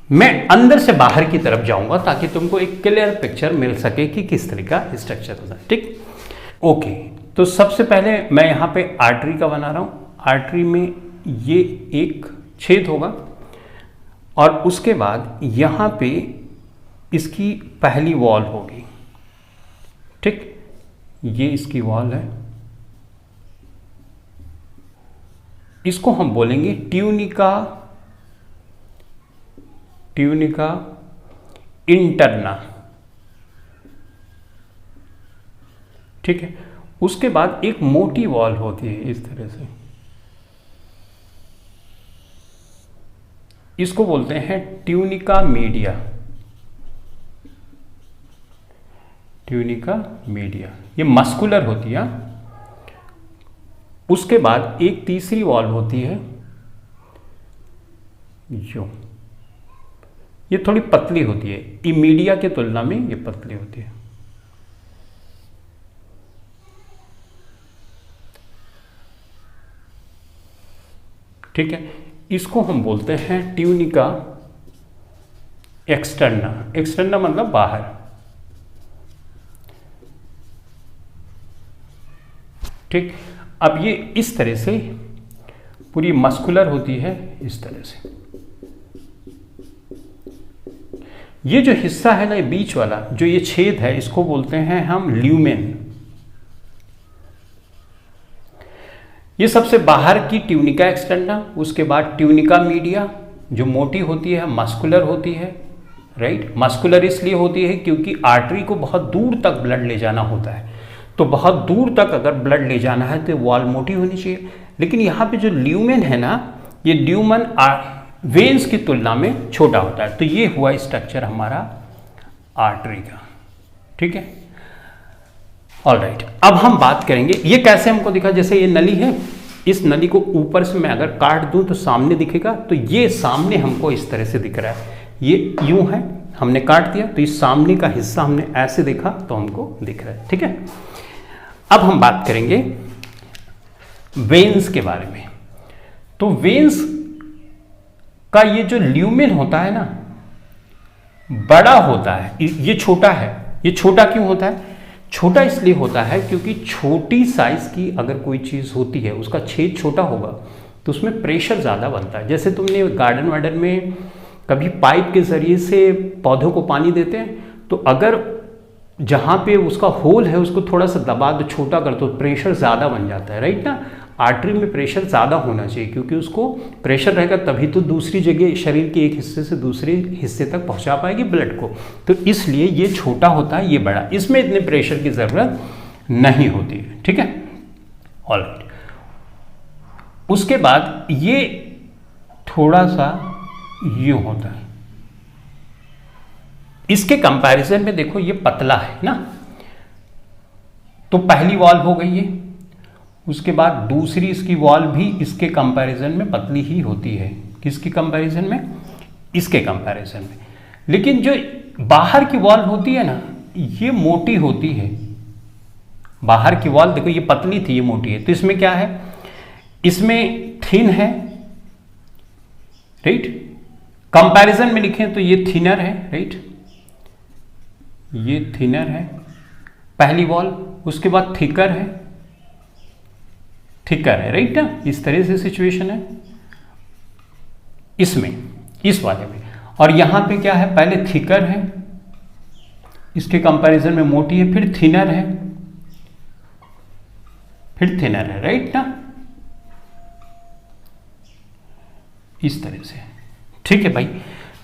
मैं अंदर से बाहर की तरफ जाऊंगा ताकि तुमको एक क्लियर पिक्चर मिल सके कि किस तरह का स्ट्रक्चर होता है। ठीक, ओके। तो सबसे पहले मैं यहां पे आर्टरी का बना रहा हूं। आर्टरी में ये एक छेद होगा और उसके बाद यहां पे इसकी पहली वॉल होगी। ठीक, ये इसकी वॉल है, इसको हम बोलेंगे ट्यूनिका इंटरना। ठीक है, उसके बाद एक मोटी वॉल होती है इस तरह से, इसको बोलते हैं ट्यूनिका मीडिया। ट्यूनिका मीडिया ये मस्कुलर होती है। उसके बाद एक तीसरी वॉल होती है जो ये थोड़ी पतली होती है, इमीडिया के तुलना में ये पतली होती है। ठीक है, इसको हम बोलते हैं ट्यूनिका एक्सटर्ना। एक्सटर्ना मतलब बाहर। ठीक, अब ये इस तरह से पूरी मस्कुलर होती है, इस तरह से। ये जो हिस्सा है ना, ये बीच वाला जो ये छेद है, इसको बोलते हैं हम ल्यूमेन। ये सबसे बाहर की ट्यूनिका एक्सटर्ना, उसके बाद ट्यूनिका मीडिया जो मोटी होती है, मस्कुलर होती है। राइट, मस्कुलर इसलिए होती है क्योंकि आर्टरी को बहुत दूर तक ब्लड ले जाना होता है, तो बहुत दूर तक अगर ब्लड ले जाना है तो वॉल मोटी होनी चाहिए। लेकिन यहाँ पे जो ल्यूमेन है ना, ये ल्यूमेन वेन्स की तुलना में छोटा होता है। तो ये हुआ स्ट्रक्चर हमारा आर्टरी का। ठीक है, ऑलराइट। अब हम बात करेंगे ये कैसे हमको दिखा। जैसे ये नली है, इस नली को ऊपर से मैं अगर काट दूं तो सामने दिखेगा। तो ये सामने हमको इस तरह से दिख रहा है, ये यूं है, हमने काट दिया तो इस सामने का हिस्सा हमने ऐसे देखा तो हमको दिख रहा है। ठीक है, अब हम बात करेंगे वेन्स के बारे में। तो वेन्स का ये जो ल्यूमेन होता है ना, बड़ा होता है, ये छोटा है। ये छोटा क्यों होता है? छोटा इसलिए होता है क्योंकि छोटी साइज की अगर कोई चीज होती है, उसका छेद छोटा होगा तो उसमें प्रेशर ज्यादा बनता है। जैसे तुमने गार्डन वार्डन में कभी पाइप के जरिए से पौधों को पानी देते हैं, तो अगर जहां पे उसका होल है उसको थोड़ा सा दबा दो, छोटा कर दो, प्रेशर ज़्यादा बन जाता है। राइट ना, आर्टरी में प्रेशर ज़्यादा होना चाहिए क्योंकि उसको प्रेशर रहेगा तभी तो दूसरी जगह शरीर के एक हिस्से से दूसरे हिस्से तक पहुंचा पाएगी ब्लड को। तो इसलिए ये छोटा होता है, ये बड़ा, इसमें इतने प्रेशर की ज़रूरत नहीं होती है। ठीक है, ऑलराइट। उसके बाद ये थोड़ा सा यूं होता है, इसके कंपैरिजन में देखो ये पतला है ना। तो पहली वॉल हो गई है, उसके बाद दूसरी इसकी वॉल भी इसके कंपैरिजन में पतली ही होती है। किसके कंपैरिजन में? इसके कंपैरिजन में। लेकिन जो बाहर की वॉल होती है ना, ये मोटी होती है। बाहर की वॉल देखो, ये पतली थी, ये मोटी है। तो इसमें क्या है? इसमें थिन है। राइट, कंपैरिजन में लिखें तो ये थिनर है। राइट, ये थिनर है पहली वॉल, उसके बाद थिकर है, थिकर है। राइट ना, इस तरह से सिचुएशन है इसमें, इस वाले में। और यहां पे क्या है? पहले थिकर है, इसके कंपैरिजन में मोटी है, फिर थिनर है, फिर थिनर है। राइट ना, इस तरह से। ठीक है भाई,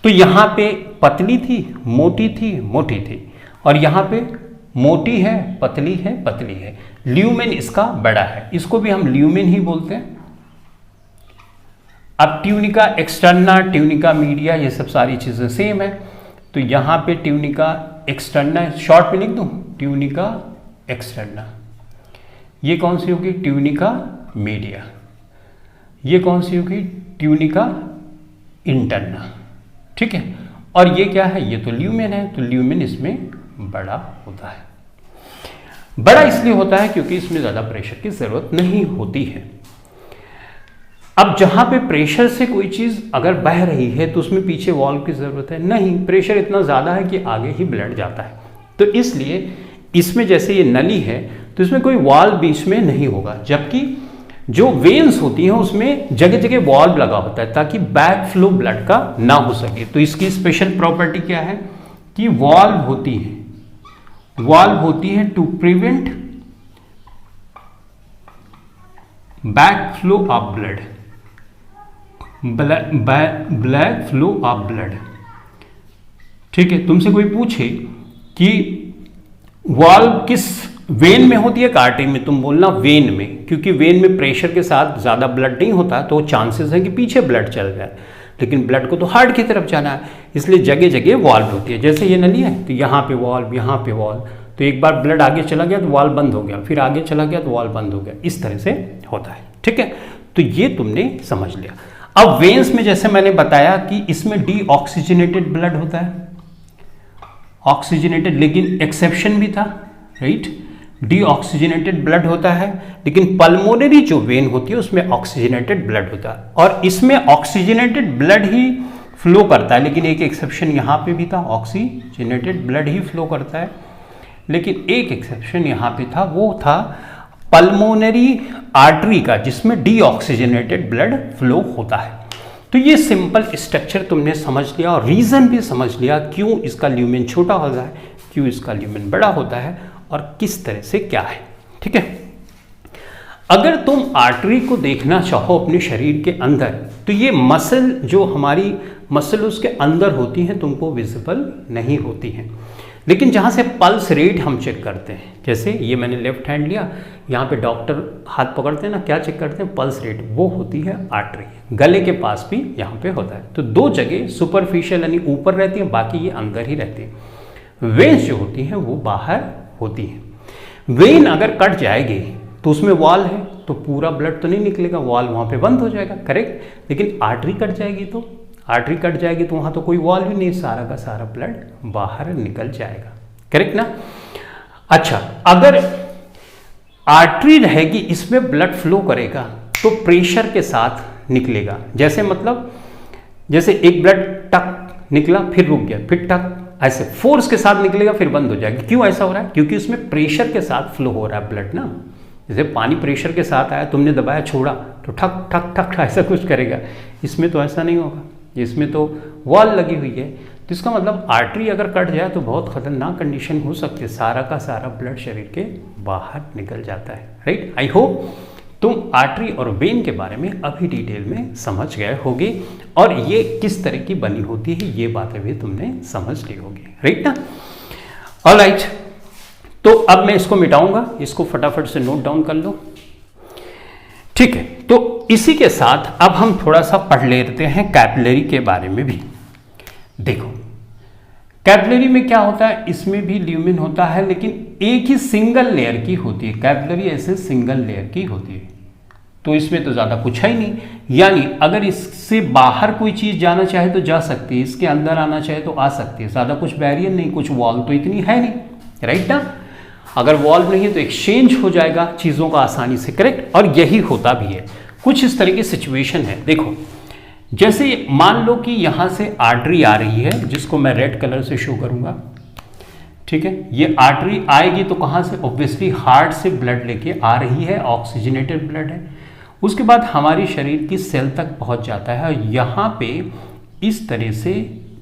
तो यहां पे पतली थी, मोटी थी, मोटी थी, और यहां पे मोटी है, पतली है, पतली है। ल्यूमेन इसका बड़ा है, इसको भी हम ल्यूमेन ही बोलते हैं। अब ट्यूनिका एक्सटर्ना, ट्यूनिका मीडिया, ये सब सारी चीजें सेम है। तो यहां पे ट्यूनिका एक्सटर्ना, शॉर्ट में लिख दूं, ट्यूनिका एक्सटर्ना। ये कौन सी होगी? Tunica media. ये कौन सी होगी? Tunica interna. ठीक है, और ये क्या है? ये तो ल्यूमेन है, तो ल्यूमेन इसमें बड़ा होता है। बड़ा इसलिए होता है क्योंकि इसमें ज्यादा प्रेशर की जरूरत नहीं होती है। अब जहां पे प्रेशर से कोई चीज अगर बह रही है तो उसमें पीछे वॉल्व की जरूरत है नहीं, प्रेशर इतना ज्यादा है कि आगे ही ब्लड जाता है। तो इसलिए इसमें जैसे ये नली है तो इसमें कोई वॉल्व बीच में नहीं होगा, जबकि जो वेन्स होती हैं उसमें जगह जगह वॉल्व लगा होता है ताकि बैक फ्लो ब्लड का ना हो सके। तो इसकी स्पेशल प्रॉपर्टी क्या है कि वॉल्व होती है to prevent back flow of blood, black flow of blood. ठीक है, तुमसे कोई पूछे कि वॉल्व किस वेन में होती है, आर्टरी में, तुम बोलना वेन में, क्योंकि वेन में प्रेशर के साथ ज्यादा ब्लड नहीं होता तो चांसेस है कि पीछे ब्लड चल जाए, लेकिन ब्लड को तो हार्ट की तरफ जाना है, इसलिए जगह जगह वॉल्व होती है। जैसे ये नली है तो यहाँ पे वॉल्व, यहाँ पे वॉल्व, तो एक बार ब्लड आगे चला गया तो वॉल्व बंद हो गया, फिर आगे चला गया तो वॉल्व बंद हो गया, इस तरह से होता है। ठीक है, तो ये तुमने समझ लिया। अब वेन्स में जैसे मैंने बताया कि इसमें डीऑक्सीजनेटेड ब्लड होता है, ऑक्सीजनेटेड, लेकिन एक्सेप्शन भी था, राइट, डीऑक्सीजनेटेड ब्लड होता है, लेकिन पल्मोनरी जो वेन होती है उसमें ऑक्सीजनेटेड ब्लड होता है, और इसमें ऑक्सीजनेटेड ब्लड ही फ्लो करता है, लेकिन एक एक्सेप्शन यहाँ पे भी था, ऑक्सीजनेटेड ब्लड ही फ्लो करता है, लेकिन एक एक्सेप्शन यहाँ पे था, वो था पल्मोनरी आर्टरी का, जिसमें डीऑक्सीजनेटेड ब्लड फ्लो होता है। तो ये सिंपल स्ट्रक्चर तुमने समझ लिया और रीजन भी समझ लिया क्यों इसका ल्यूमेन छोटा होता है, क्यों इसका ल्यूमेन बड़ा होता है, और किस तरह से क्या है। ठीक है, अगर तुम आर्टरी को देखना चाहो अपने शरीर के अंदर तो ये मसल, जो हमारी मसल उसके अंदर होती हैं, तुमको विजिबल नहीं होती हैं, लेकिन जहाँ से पल्स रेट हम चेक करते हैं, जैसे ये मैंने लेफ्ट हैंड लिया, यहाँ पे डॉक्टर हाथ पकड़ते हैं ना, क्या चेक करते हैं? पल्स रेट, वो होती है आर्टरी। गले के पास भी यहाँ पे होता है। तो दो जगह सुपरफिशियल यानी ऊपर रहती है, बाकी ये अंदर ही रहती है। वेन्स जो होती हैं वो बाहर होती हैं। वेन अगर कट जाएगी तो उसमें वॉल है तो पूरा ब्लड तो नहीं निकलेगा, वॉल वहाँ पे बंद हो जाएगा, करेक्ट। लेकिन आर्टरी कट जाएगी तो वहाँ तो कोई वॉल भी नहीं, सारा का सारा ब्लड बाहर निकल जाएगा, करेक्ट ना। अच्छा, अगर आर्टरी रहेगी, इसमें ब्लड फ्लो करेगा तो प्रेशर के साथ निकलेगा, जैसे मतलब जैसे एक ब्लड टक निकला फिर रुक गया, फिर टक, ऐसे फोर्स के साथ निकलेगा फिर बंद हो जाएगा। क्यों ऐसा हो रहा है? क्योंकि उसमें प्रेशर के साथ फ्लो हो रहा है ब्लड ना। जैसे पानी प्रेशर के साथ आया, तुमने दबाया, छोड़ा तो ठक ठक ठक ऐसा कुछ करेगा, इसमें तो ऐसा नहीं होगा, इसमें तो वॉल लगी हुई है। तो इसका मतलब आर्टरी अगर कट जाए तो बहुत खतरनाक कंडीशन हो सकती है, सारा का सारा ब्लड शरीर के बाहर निकल जाता है, राइट। आई होप तुम आर्टरी और वेन के बारे में अभी डिटेल में समझ गए होगे, और ये किस तरह की बनी होती है ये बातें भी तुमने समझ ली होगी, राइट ना। ऑलराइट, तो अब मैं इसको मिटाऊंगा, इसको फटाफट से नोट डाउन कर लो, ठीक है। तो इसी के साथ अब हम थोड़ा सा पढ़ लेते हैं कैपिलरी के बारे में भी। देखो कैपिलरी में क्या होता है, इसमें भी ल्यूमेन होता है, लेकिन एक ही सिंगल लेयर की होती है। कैपिलरी ऐसे सिंगल लेयर की होती है, तो इसमें तो ज्यादा कुछ है ही नहीं, यानी अगर इससे बाहर कोई चीज जाना चाहे तो जा सकती है, इसके अंदर आना चाहे तो आ सकती है, ज्यादा कुछ बैरियर नहीं, कुछ वॉल तो इतनी है नहीं, राइट ना। अगर वॉल नहीं है तो एक्सचेंज हो जाएगा चीजों का आसानी से, करेक्ट। और यही होता भी है, कुछ इस तरह की सिचुएशन है। देखो जैसे मान लो कि यहां से आर्टरी आ रही है, जिसको मैं रेड कलर से शो करूंगा, ठीक है। ये आर्टरी आएगी तो कहां से? ऑब्वियसली हार्ट से ब्लड लेके आ रही है, ऑक्सीजनेटेड ब्लड है। उसके बाद हमारी शरीर की सेल तक पहुंच जाता है, और यहाँ पे इस तरह से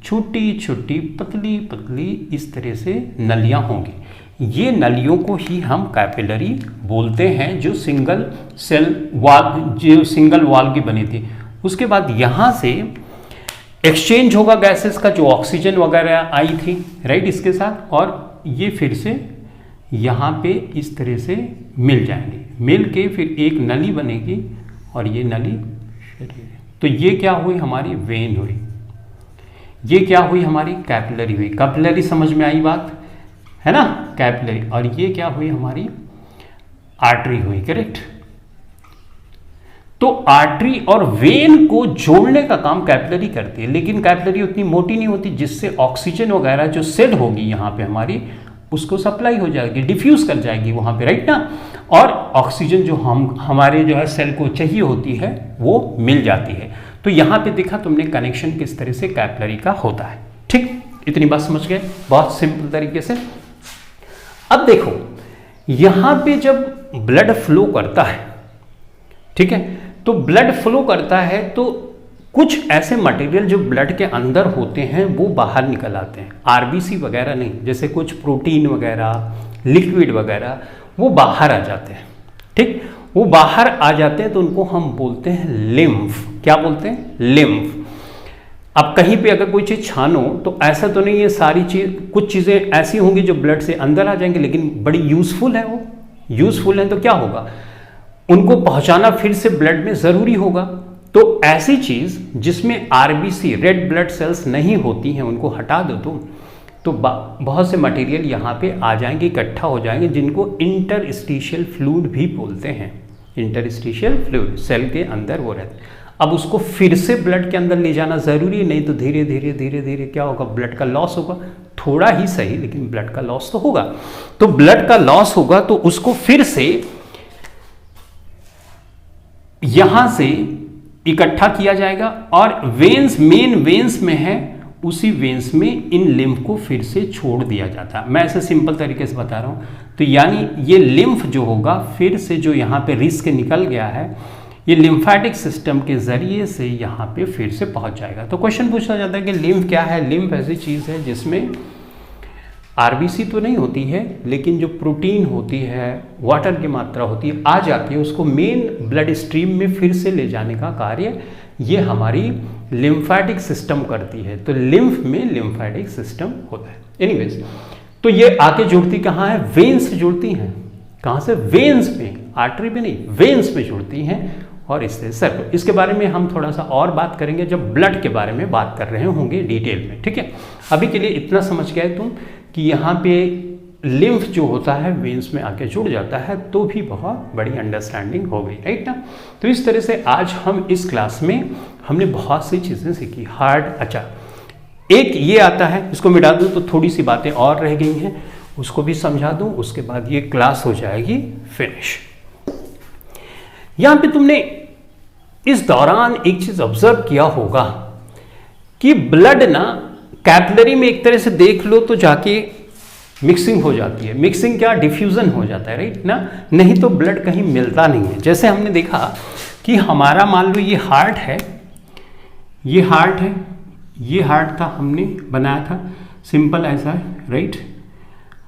छोटी छोटी पतली पतली इस तरह से नलियां होंगी। ये नलियों को ही हम कैपिलरी बोलते हैं, जो सिंगल सेल वॉल, जो सिंगल वॉल की बनी थी। उसके बाद यहाँ से एक्सचेंज होगा गैसेस का, जो ऑक्सीजन वगैरह आई थी, राइट, इसके साथ, और ये फिर से यहाँ पे इस तरह से मिल जाएंगे, मिल के फिर एक नली बनेगी, और ये नली शरीर। तो ये क्या हुई? हमारी वेन हुई। ये क्या हुई? हमारी कैपिलरी हुई। कैपिलरी समझ में आई बात? है ना, कैपिलरी, और ये क्या हुई हमारी आर्टरी हुई, करेक्ट। तो आर्टरी और वेन को जोड़ने का काम कैपिलरी करती है, लेकिन कैपिलरी उतनी मोटी नहीं होती जिससे ऑक्सीजन वगैरह जो सेल होगी यहाँ पे हमारी उसको सप्लाई हो जाएगी, डिफ्यूज कर जाएगी वहाँ पे, राइट ना, और ऑक्सीजन जो हमारे जो है सेल को चाहिए होती है वो मिल जाती है। तो यहाँ पे देखा तुमने कनेक्शन किस तरह से कैपिलरी का होता है। ठीक, इतनी बात समझ गए बहुत सिंपल तरीके से। अब देखो यहाँ पे जब ब्लड फ्लो करता है, ठीक है, तो ब्लड फ्लो करता है तो कुछ ऐसे मटेरियल जो ब्लड के अंदर होते हैं वो बाहर निकल आते हैं, आरबीसी वगैरह नहीं, जैसे कुछ प्रोटीन वगैरह, लिक्विड वगैरह वो बाहर आ जाते हैं। ठीक, वो बाहर आ जाते हैं तो उनको हम बोलते हैं लिम्फ। क्या बोलते हैं? लिम्फ। अब कहीं पे अगर कोई चीज़ छानो तो ऐसा तो नहीं है सारी चीज़, कुछ चीज़ें ऐसी होंगी जो ब्लड से अंदर आ जाएंगी लेकिन बड़ी यूजफुल है, वो यूजफुल है तो क्या होगा, उनको पहुंचाना फिर से ब्लड में ज़रूरी होगा। तो ऐसी चीज़ जिसमें आरबीसी, रेड ब्लड सेल्स नहीं होती हैं, उनको हटा दो तुम, तो बहुत से मटेरियल यहाँ पे आ जाएंगे, इकट्ठा हो जाएंगे, जिनको इंटरस्टिशियल फ्लूइड भी बोलते हैं। इंटरस्टिशियल फ्लूइड सेल के अंदर वो रहते हैं। अब उसको फिर से ब्लड के अंदर ले जाना ज़रूरी है, नहीं तो धीरे धीरे धीरे धीरे क्या होगा, ब्लड का लॉस होगा, थोड़ा ही सही लेकिन ब्लड का लॉस तो होगा। तो ब्लड का लॉस होगा तो उसको फिर से यहां से इकट्ठा किया जाएगा और वेन्स, मेन वेन्स में है, उसी वेन्स में इन लिम्फ को फिर से छोड़ दिया जाता है। मैं ऐसे सिंपल तरीके से बता रहा हूं। तो यानी ये लिम्फ जो होगा फिर से जो यहाँ पे रिस के निकल गया है, ये लिम्फेटिक सिस्टम के जरिए से यहाँ पे फिर से पहुंच जाएगा। तो क्वेश्चन पूछा जाता है कि लिम्फ क्या है? लिम्फ ऐसी चीज़ है जिसमें आरबीसी तो नहीं होती है लेकिन जो प्रोटीन होती है, वाटर की मात्रा होती है, आ जाती है, उसको मेन ब्लड स्ट्रीम में फिर से ले जाने का कार्य ये हमारी लिम्फेटिक सिस्टम करती है। तो लिम्फ में लिम्फेटिक सिस्टम होता है। एनीवेज, तो ये आके जुड़ती कहाँ है? वेन्स से जुड़ती हैं। कहाँ से? वेन्स में, आर्टरी पे नहीं, वेन्स में जुड़ती हैं और इससे सर, इसके बारे में हम थोड़ा सा और बात करेंगे जब ब्लड के बारे में बात कर रहे होंगे डिटेल में। ठीक है, अभी के लिए इतना समझ गए तुम कि यहाँ पे लिम्फ जो होता है वेन्स में आके जुड़ जाता है, तो भी बहुत बड़ी अंडरस्टैंडिंग हो गई, राइट ना। तो इस तरह से आज हम इस क्लास में हमने बहुत सी चीज़ें सीखी। हार्ट, अच्छा एक ये आता है, इसको मिटा दूँ तो थोड़ी सी बातें और रह गई हैं, उसको भी समझा दूँ, उसके बाद ये क्लास हो जाएगी फिनिश। यहाँ पे तुमने इस दौरान एक चीज़ ऑब्जर्व किया होगा कि ब्लड ना कैपिलरी में एक तरह से देख लो तो जाके मिक्सिंग हो जाती है। मिक्सिंग क्या? डिफ्यूजन हो जाता है, राइट ना, नहीं तो ब्लड कहीं मिलता नहीं है। जैसे हमने देखा कि हमारा मान लो ये हार्ट है, ये हार्ट है, ये हार्ट था, हमने बनाया था सिंपल ऐसा है, राइट,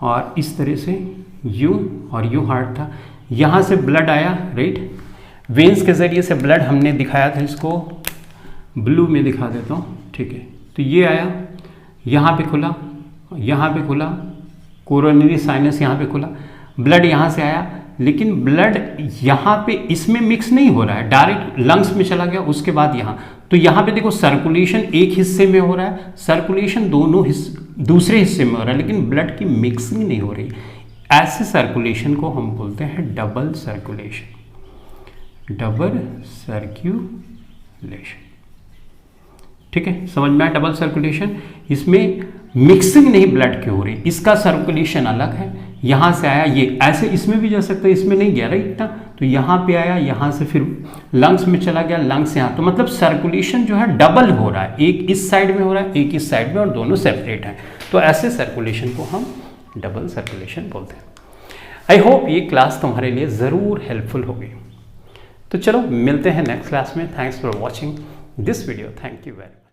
और इस तरह से यूं और यूं हार्ट था, यहाँ से ब्लड आया, राइट, वेन्स के जरिए से ब्लड हमने दिखाया था, इसको ब्लू में दिखा देता हूँ, ठीक है। तो ये आया, यहाँ पे खुला, यहाँ पे खुला, कोरोनरी साइनस यहाँ पे खुला, ब्लड यहाँ से आया, लेकिन ब्लड यहाँ पे इसमें मिक्स नहीं हो रहा है, डायरेक्ट लंग्स में चला गया, उसके बाद यहाँ। तो यहाँ पे देखो सर्कुलेशन एक हिस्से में हो रहा है, सर्कुलेशन दोनों दूसरे हिस्से में हो रहा है, लेकिन ब्लड की मिक्सिंग नहीं हो रही। ऐसे सर्कुलेशन को हम बोलते हैं डबल सर्कुलेशन। डबल सर्कुलेशन, ठीक है, समझ में आया? डबल सर्कुलेशन, इसमें मिक्सिंग नहीं ब्लड की हो रही, इसका सर्कुलेशन अलग है, यहाँ से आया, ये ऐसे इसमें भी जा सकता है, इसमें नहीं गया, राइट ना, तो यहाँ पे आया, यहाँ से फिर लंग्स में चला गया, लंग्स यहाँ, तो मतलब सर्कुलेशन जो है डबल हो रहा है, एक इस साइड में हो रहा है, एक इस साइड में, और दोनों सेपरेट हैं। तो ऐसे सर्कुलेशन को हम डबल सर्कुलेशन बोलते हैं। आई होप ये क्लास तुम्हारे लिए ज़रूर हेल्पफुल होगी। तो चलो मिलते हैं नेक्स्ट क्लास में। Thanks for watching this video. Thank you very much.